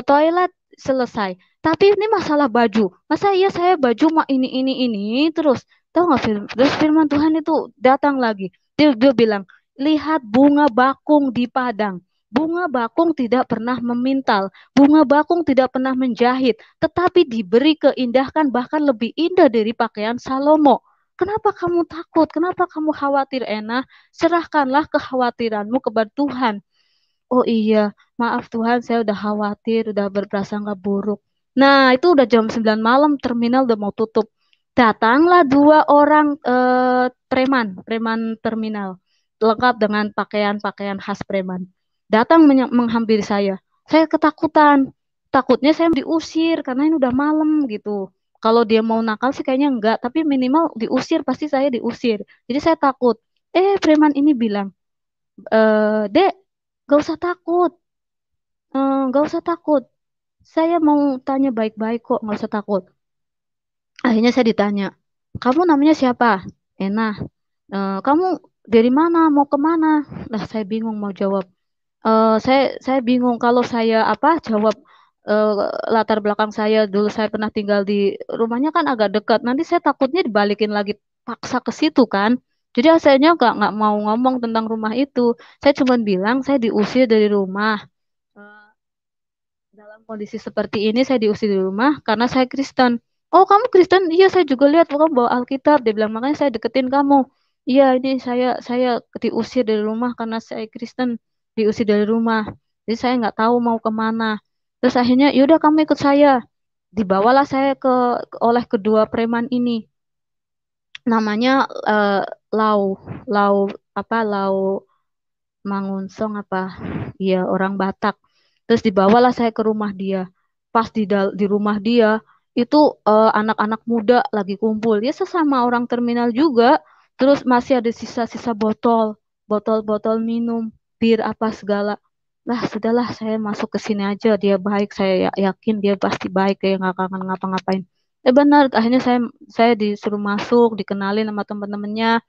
toilet selesai. Tapi ini masalah baju. Masa iya saya baju ini terus. Tahu nggak terus firman Tuhan itu datang lagi. Dia bilang, lihat bunga bakung di padang. Bunga bakung tidak pernah memintal. Bunga bakung tidak pernah menjahit, tetapi diberi keindahkan bahkan lebih indah dari pakaian Salomo. Kenapa kamu takut? Kenapa kamu khawatir, Ena? Serahkanlah kekhawatiranmu kepada Tuhan. Oh iya, maaf Tuhan, saya udah khawatir, udah berprasangka buruk. Nah, itu udah jam 9 malam, terminal udah mau tutup. Datanglah dua orang preman, preman terminal, lengkap dengan pakaian-pakaian khas preman. Datang menghampiri saya. Saya ketakutan. Takutnya saya diusir karena ini udah malam gitu. Kalau dia mau nakal sih kayaknya enggak, tapi minimal diusir, pasti saya diusir. Jadi saya takut. Preman ini bilang, Dek, gak usah takut. Gak usah takut. Saya mau tanya baik-baik kok, gak usah takut. Akhirnya saya ditanya, kamu namanya siapa? Enak. Kamu dari mana? Mau kemana? Lah saya bingung mau jawab. Saya bingung kalau saya apa jawab eh, latar belakang saya dulu saya pernah tinggal di rumahnya kan agak dekat. Nanti saya takutnya dibalikin lagi paksa ke situ kan. Jadi asalnya nggak mau ngomong tentang rumah itu. Saya cuma bilang saya diusir dari rumah. Eh, Dalam kondisi seperti ini saya diusir dari rumah karena saya Kristen. Oh, kamu Kristen? Iya, saya juga lihat kamu bawa Alkitab. Dia bilang makanya saya deketin kamu. Iya, ini saya diusir dari rumah karena saya Kristen, diusir dari rumah. Jadi saya nggak tahu mau kemana. Terus akhirnya, yaudah kamu ikut saya. Dibawalah saya oleh kedua preman ini. Namanya Lau, Lau Lau Mangunsong apa? Iya, orang Batak. Terus dibawalah saya ke rumah dia. Pas di rumah dia itu anak-anak muda lagi kumpul. Ya sesama orang terminal juga. Terus masih ada sisa-sisa botol-botol minum, bir apa segala. Lah, sudahlah saya masuk ke sini aja. Dia baik, saya yakin dia pasti baik, kayak nggak akan ngapa-ngapain. Benar, akhirnya saya disuruh masuk, dikenalin sama teman-temannya.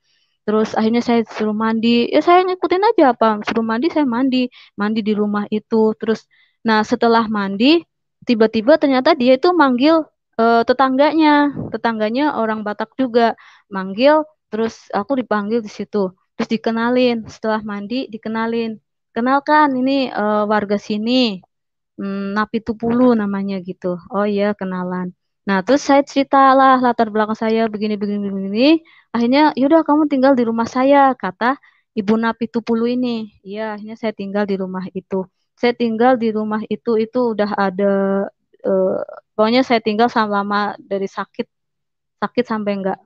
Terus akhirnya saya suruh mandi. Ya saya ngikutin aja apa suruh mandi saya mandi, mandi di rumah itu. Terus nah setelah mandi tiba-tiba ternyata dia itu manggil tetangganya. Tetangganya orang Batak juga manggil terus aku dipanggil di situ. Terus dikenalin setelah mandi dikenalin. Kenalkan ini warga sini. Napi Tupulu namanya gitu. Oh iya, kenalan. Nah, terus saya ceritalah latar belakang saya begini begini begini. Akhirnya, yaudah kamu tinggal di rumah saya, kata Ibu Napi Tupulu ini. Iya, akhirnya saya tinggal di rumah itu. Saya tinggal di rumah itu udah ada eh, pokoknya saya tinggal selama dari sakit sakit sampai enggak.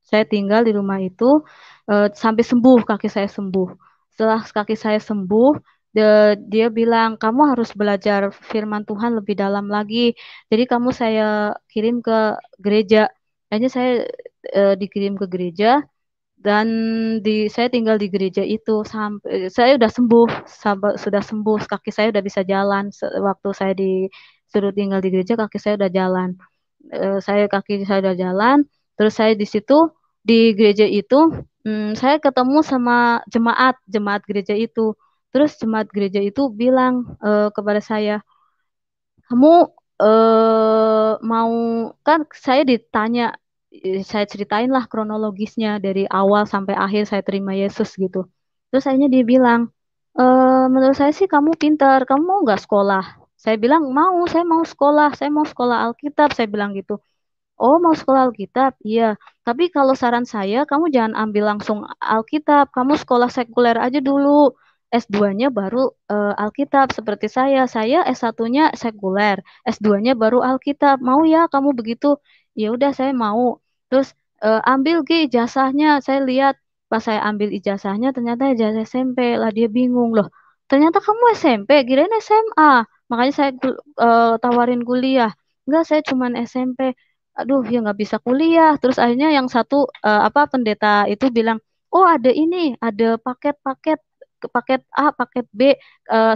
Saya tinggal di rumah itu sampai sembuh, kaki saya sembuh. Setelah kaki saya sembuh, dia bilang, kamu harus belajar firman Tuhan lebih dalam lagi. Jadi kamu saya kirim ke gereja. Akhirnya saya dikirim ke gereja dan saya tinggal di gereja itu sampai saya udah sembuh, sudah sembuh, kaki saya udah bisa jalan. Waktu saya disuruh tinggal di gereja, kaki saya udah jalan. Kaki saya udah jalan. Terus saya di situ di gereja itu saya ketemu sama jemaat jemaat gereja itu. Terus jemaat gereja itu bilang kepada saya, kamu mau kan saya ditanya, saya ceritain lah kronologisnya dari awal sampai akhir saya terima Yesus gitu. Terus akhirnya dia bilang, menurut saya sih kamu pintar, kamu mau nggak sekolah? Saya bilang mau, saya mau sekolah Alkitab, saya bilang gitu. Oh, mau sekolah Alkitab? Iya. Tapi kalau saran saya, kamu jangan ambil langsung Alkitab. Kamu sekolah sekuler aja dulu. S2-nya baru Alkitab. Seperti saya. Saya S1-nya sekuler. S2-nya baru Alkitab. Mau ya kamu begitu? Ya udah saya mau. Terus ambil ijazahnya. Saya lihat pas saya ambil ijazahnya ternyata ijazah SMP. Lah dia bingung loh. Ternyata kamu SMP, kirain SMA. Makanya saya tawarin kuliah. Enggak, saya cuman SMP. Aduh, ya nggak bisa kuliah. Terus akhirnya yang satu pendeta itu bilang, oh ada ini, ada paket-paket, paket A, paket B,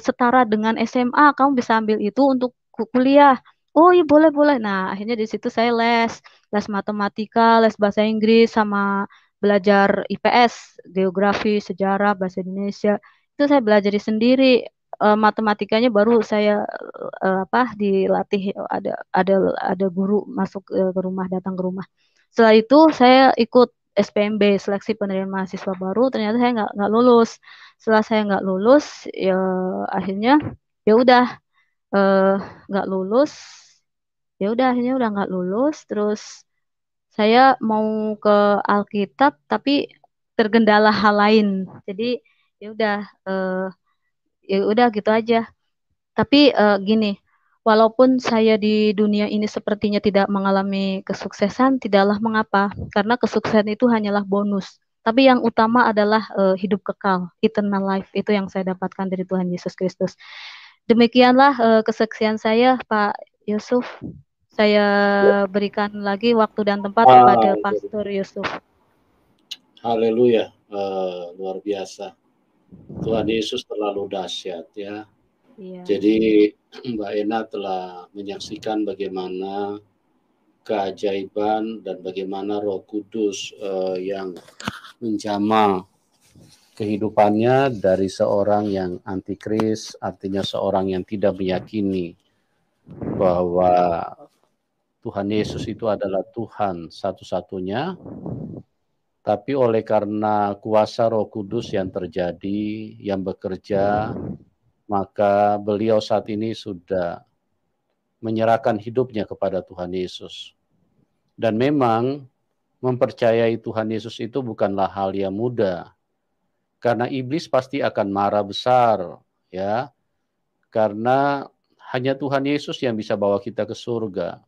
setara dengan SMA. Kamu bisa ambil itu untuk kuliah. Oh iya boleh boleh. Nah akhirnya di situ saya les matematika, les bahasa Inggris, sama belajar IPS, geografi, sejarah, bahasa Indonesia. Itu saya belajar sendiri. Matematikanya baru saya dilatih, ada guru masuk ke rumah, datang ke rumah. Setelah itu saya ikut SPMB, seleksi penerimaan mahasiswa baru. Ternyata saya nggak lulus. Setelah saya nggak lulus, ya akhirnya ya udah, eh, nggak lulus. Ya udah akhirnya udah nggak lulus. Terus saya mau ke Alkitab tapi tergendala hal lain. Jadi ya udah, eh, ya udah gitu aja. Tapi gini, walaupun saya di dunia ini sepertinya tidak mengalami kesuksesan, tidaklah mengapa, karena kesuksesan itu hanyalah bonus. Tapi yang utama adalah hidup kekal, eternal life, itu yang saya dapatkan dari Tuhan Yesus Kristus. Demikianlah kesaksian saya, Pak Yusuf. Saya berikan lagi waktu dan tempat kepada Pastor Yusuf. Haleluya, luar biasa. Tuhan Yesus terlalu dahsyat ya. Iya. Jadi Mbak Ena telah menyaksikan bagaimana keajaiban dan bagaimana Roh Kudus yang menjamah kehidupannya dari seorang yang antikris, artinya seorang yang tidak meyakini bahwa Tuhan Yesus itu adalah Tuhan satu-satunya, tapi oleh karena kuasa Roh Kudus yang terjadi, yang bekerja, maka beliau saat ini sudah menyerahkan hidupnya kepada Tuhan Yesus. Dan memang mempercayai Tuhan Yesus itu bukanlah hal yang mudah. Karena iblis pasti akan marah besar, ya. Karena hanya Tuhan Yesus yang bisa bawa kita ke surga.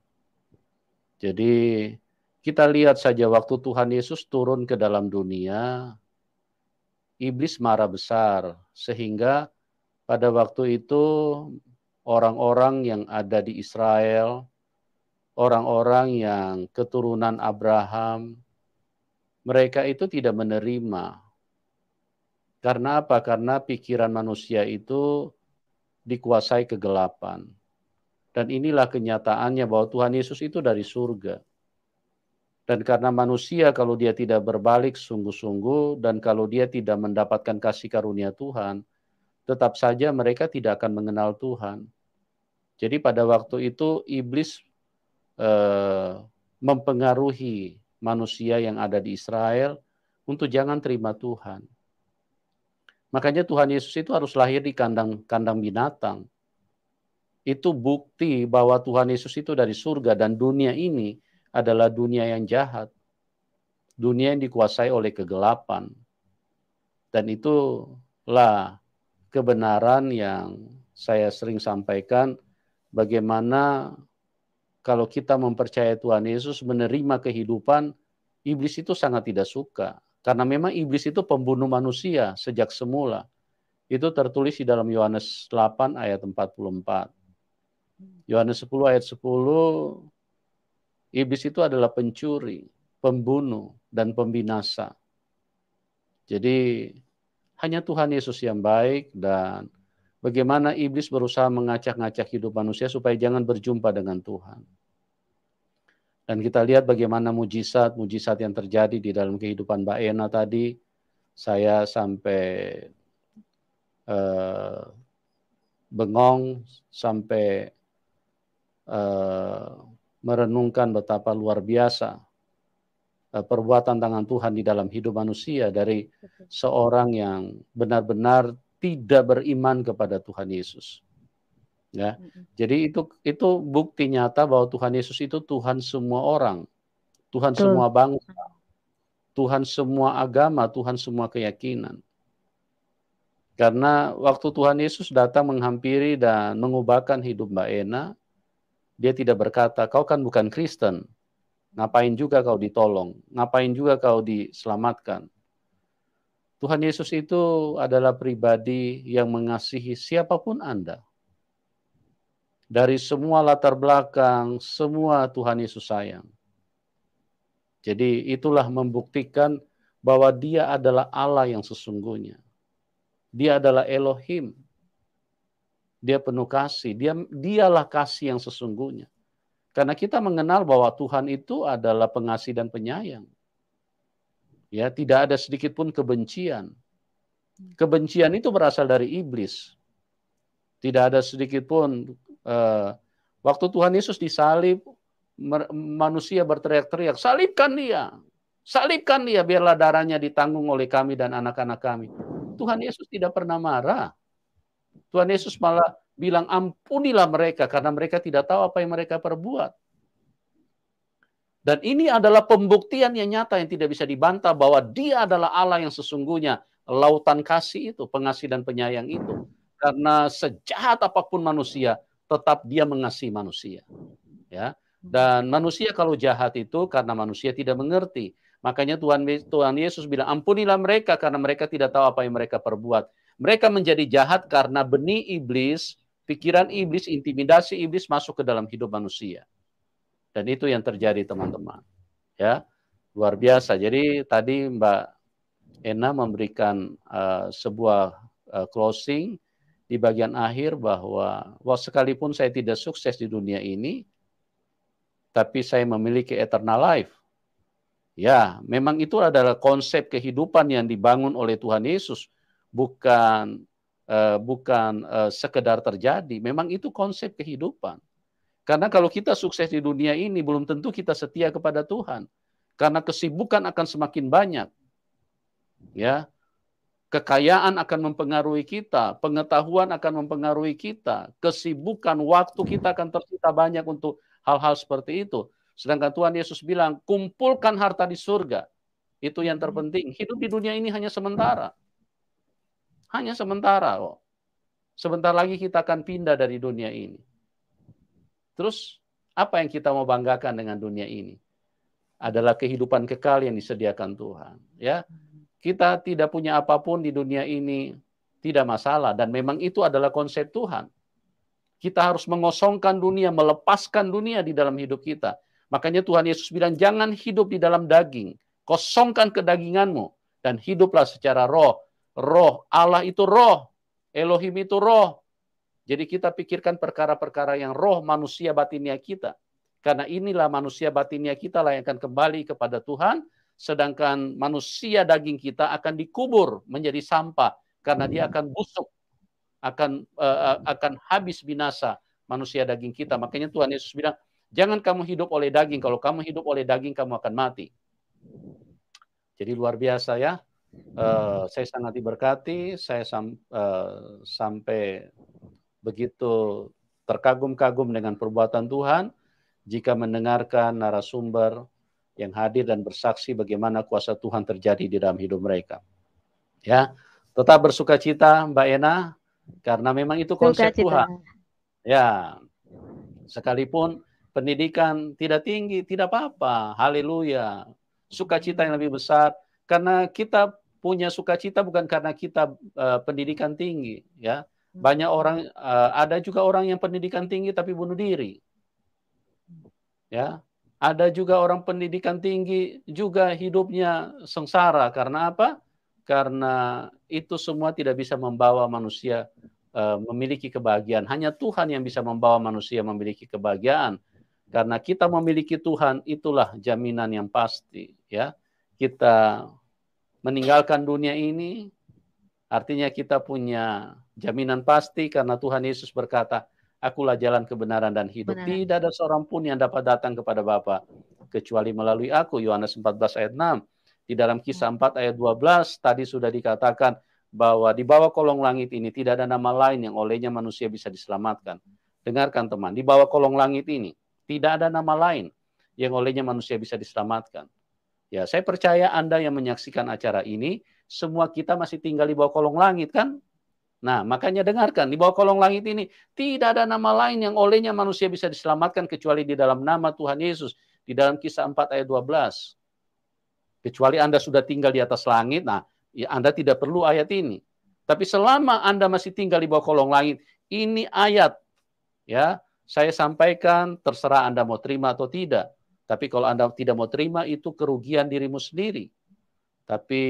Jadi kita lihat saja waktu Tuhan Yesus turun ke dalam dunia, iblis marah besar, sehingga pada waktu itu orang-orang yang ada di Israel, orang-orang yang keturunan Abraham, mereka itu tidak menerima. Karena apa? Karena pikiran manusia itu dikuasai kegelapan. Dan inilah kenyataannya bahwa Tuhan Yesus itu dari surga. Dan karena manusia kalau dia tidak berbalik sungguh-sungguh dan kalau dia tidak mendapatkan kasih karunia Tuhan, tetap saja mereka tidak akan mengenal Tuhan. Jadi pada waktu itu iblis mempengaruhi manusia yang ada di Israel untuk jangan terima Tuhan. Makanya Tuhan Yesus itu harus lahir di kandang binatang. Itu bukti bahwa Tuhan Yesus itu dari surga dan dunia ini adalah dunia yang jahat. Dunia yang dikuasai oleh kegelapan. Dan itulah kebenaran yang saya sering sampaikan, bagaimana kalau kita mempercayai Tuhan Yesus, menerima kehidupan, iblis itu sangat tidak suka. Karena memang iblis itu pembunuh manusia sejak semula. Itu tertulis di dalam Yohanes 8 ayat 44. Yohanes 10 ayat 10, iblis itu adalah pencuri, pembunuh, dan pembinasa. Jadi hanya Tuhan Yesus yang baik, dan bagaimana iblis berusaha mengacak-ngacak hidup manusia supaya jangan berjumpa dengan Tuhan. Dan kita lihat bagaimana mujizat yang terjadi di dalam kehidupan Mbak Ena tadi. Saya sampai bengong, sampai merenungkan betapa luar biasa perbuatan tangan Tuhan di dalam hidup manusia dari seorang yang benar-benar tidak beriman kepada Tuhan Yesus. Ya, jadi itu bukti nyata bahwa Tuhan Yesus itu Tuhan semua orang, Tuhan semua bangsa, Tuhan semua agama, Tuhan semua keyakinan. Karena waktu Tuhan Yesus datang menghampiri dan mengubahkan hidup Mbak Ena, dia tidak berkata, kau kan bukan Kristen, ngapain juga kau ditolong, ngapain juga kau diselamatkan. Tuhan Yesus itu adalah pribadi yang mengasihi siapapun Anda. Dari semua latar belakang, semua Tuhan Yesus sayang. Jadi itulah membuktikan bahwa Dia adalah Allah yang sesungguhnya. Dia adalah Elohim. Dia penuh kasih. Dialah kasih yang sesungguhnya. Karena kita mengenal bahwa Tuhan itu adalah pengasih dan penyayang. Ya, tidak ada sedikit pun kebencian. Kebencian itu berasal dari iblis. Tidak ada sedikit pun waktu Tuhan Yesus disalib, manusia berteriak-teriak, salibkan dia, biarlah darahnya ditanggung oleh kami dan anak-anak kami. Tuhan Yesus tidak pernah marah. Tuhan Yesus malah bilang, ampunilah mereka, karena mereka tidak tahu apa yang mereka perbuat. Dan ini adalah pembuktian yang nyata yang tidak bisa dibantah bahwa Dia adalah Allah yang sesungguhnya, lautan kasih itu, pengasih dan penyayang itu. Karena sejahat apapun manusia, tetap Dia mengasihi manusia. Ya. Dan manusia kalau jahat itu karena manusia tidak mengerti. Makanya Tuhan Yesus bilang, ampunilah mereka karena mereka tidak tahu apa yang mereka perbuat. Mereka menjadi jahat karena benih iblis, pikiran iblis, intimidasi iblis masuk ke dalam hidup manusia. Dan itu yang terjadi, teman-teman. Ya, luar biasa. Jadi tadi Mbak Ena memberikan sebuah closing di bagian akhir bahwa sekalipun saya tidak sukses di dunia ini, tapi saya memiliki eternal life. Ya, memang itu adalah konsep kehidupan yang dibangun oleh Tuhan Yesus, bukan sekedar terjadi. Memang itu konsep kehidupan. Karena kalau kita sukses di dunia ini, belum tentu kita setia kepada Tuhan. Karena kesibukan akan semakin banyak. Ya, kekayaan akan mempengaruhi kita, pengetahuan akan mempengaruhi kita, kesibukan waktu kita akan tersita banyak untuk hal-hal seperti itu. Sedangkan Tuhan Yesus bilang, kumpulkan harta di surga. Itu yang terpenting. Hidup di dunia ini hanya sementara. Hanya sementara kok. Sebentar lagi kita akan pindah dari dunia ini. Terus apa yang kita mau banggakan dengan dunia ini? Adalah kehidupan kekal yang disediakan Tuhan. Ya, kita tidak punya apapun di dunia ini, tidak masalah. Dan memang itu adalah konsep Tuhan. Kita harus mengosongkan dunia, melepaskan dunia di dalam hidup kita. Makanya Tuhan Yesus bilang, jangan hidup di dalam daging. Kosongkan kedaginganmu. Dan hiduplah secara roh. Roh, Allah itu roh. Elohim itu roh. Jadi kita pikirkan perkara-perkara yang roh manusia batinia kita. Karena inilah manusia batinia kita lah yang akan kembali kepada Tuhan. Sedangkan manusia daging kita akan dikubur menjadi sampah. Karena dia akan busuk. Akan habis binasa manusia daging kita. Makanya Tuhan Yesus bilang, jangan kamu hidup oleh daging. Kalau kamu hidup oleh daging, kamu akan mati. Jadi luar biasa ya. Saya sangat diberkati. Saya sampai begitu terkagum-kagum dengan perbuatan Tuhan jika mendengarkan narasumber yang hadir dan bersaksi bagaimana kuasa Tuhan terjadi di dalam hidup mereka. Ya, tetap bersukacita Mbak Ena, karena memang itu konsep Tuhan. Ya, sekalipun pendidikan tidak tinggi, tidak apa-apa. Haleluya. Sukacita yang lebih besar, karena kita punya sukacita bukan karena kita pendidikan tinggi. Ya, banyak orang, ada juga orang yang pendidikan tinggi tapi bunuh diri. Ya, ada juga orang pendidikan tinggi juga hidupnya sengsara. Karena apa? Karena itu semua tidak bisa membawa manusia memiliki kebahagiaan. Hanya Tuhan yang bisa membawa manusia memiliki kebahagiaan. Karena kita memiliki Tuhan, itulah jaminan yang pasti. Ya, kita meninggalkan dunia ini, artinya kita punya jaminan pasti karena Tuhan Yesus berkata, akulah jalan kebenaran dan hidup. Tidak ada seorang pun yang dapat datang kepada Bapa kecuali melalui aku. Yohanes 14 ayat 6. Di dalam Kisah 4 ayat 12 tadi sudah dikatakan bahwa di bawah kolong langit ini tidak ada nama lain yang olehnya manusia bisa diselamatkan. Dengarkan teman, di bawah kolong langit ini tidak ada nama lain yang olehnya manusia bisa diselamatkan. Ya, saya percaya Anda yang menyaksikan acara ini, semua kita masih tinggal di bawah kolong langit kan? Nah, makanya dengarkan, di bawah kolong langit ini tidak ada nama lain yang olehnya manusia bisa diselamatkan kecuali di dalam nama Tuhan Yesus. Di dalam Kisah 4 ayat 12. Kecuali Anda sudah tinggal di atas langit, nah ya Anda tidak perlu ayat ini. Tapi selama Anda masih tinggal di bawah kolong langit, ini ayat ya saya sampaikan, terserah Anda mau terima atau tidak. Tapi kalau Anda tidak mau terima, itu kerugian dirimu sendiri. Tapi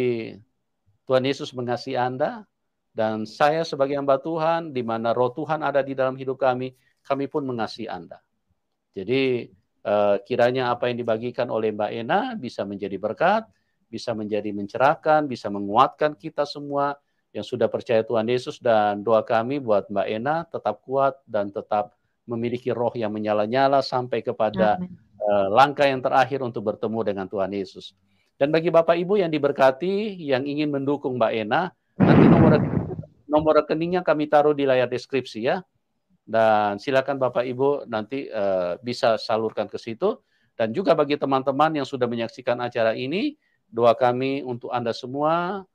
Tuhan Yesus mengasihi Anda, dan saya sebagai hamba Tuhan, di mana roh Tuhan ada di dalam hidup kami pun mengasihi Anda. Jadi kiranya apa yang dibagikan oleh Mbak Ena bisa menjadi berkat, bisa menjadi mencerahkan, bisa menguatkan kita semua yang sudah percaya Tuhan Yesus, dan doa kami buat Mbak Ena tetap kuat dan tetap memiliki roh yang menyala-nyala sampai kepada langkah yang terakhir untuk bertemu dengan Tuhan Yesus. Dan bagi Bapak Ibu yang diberkati, yang ingin mendukung Mbak Ena, nanti nomor rekeningnya kami taruh di layar deskripsi ya. Dan silakan Bapak Ibu nanti bisa salurkan ke situ. Dan juga bagi teman-teman yang sudah menyaksikan acara ini, doa kami untuk Anda semua.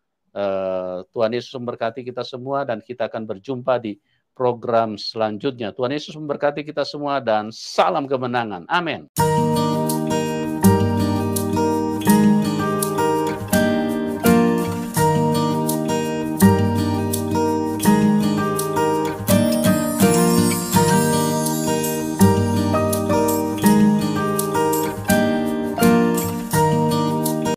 Tuhan Yesus memberkati kita semua, dan kita akan berjumpa di program selanjutnya. Tuhan Yesus memberkati kita semua, dan salam kemenangan. Amin.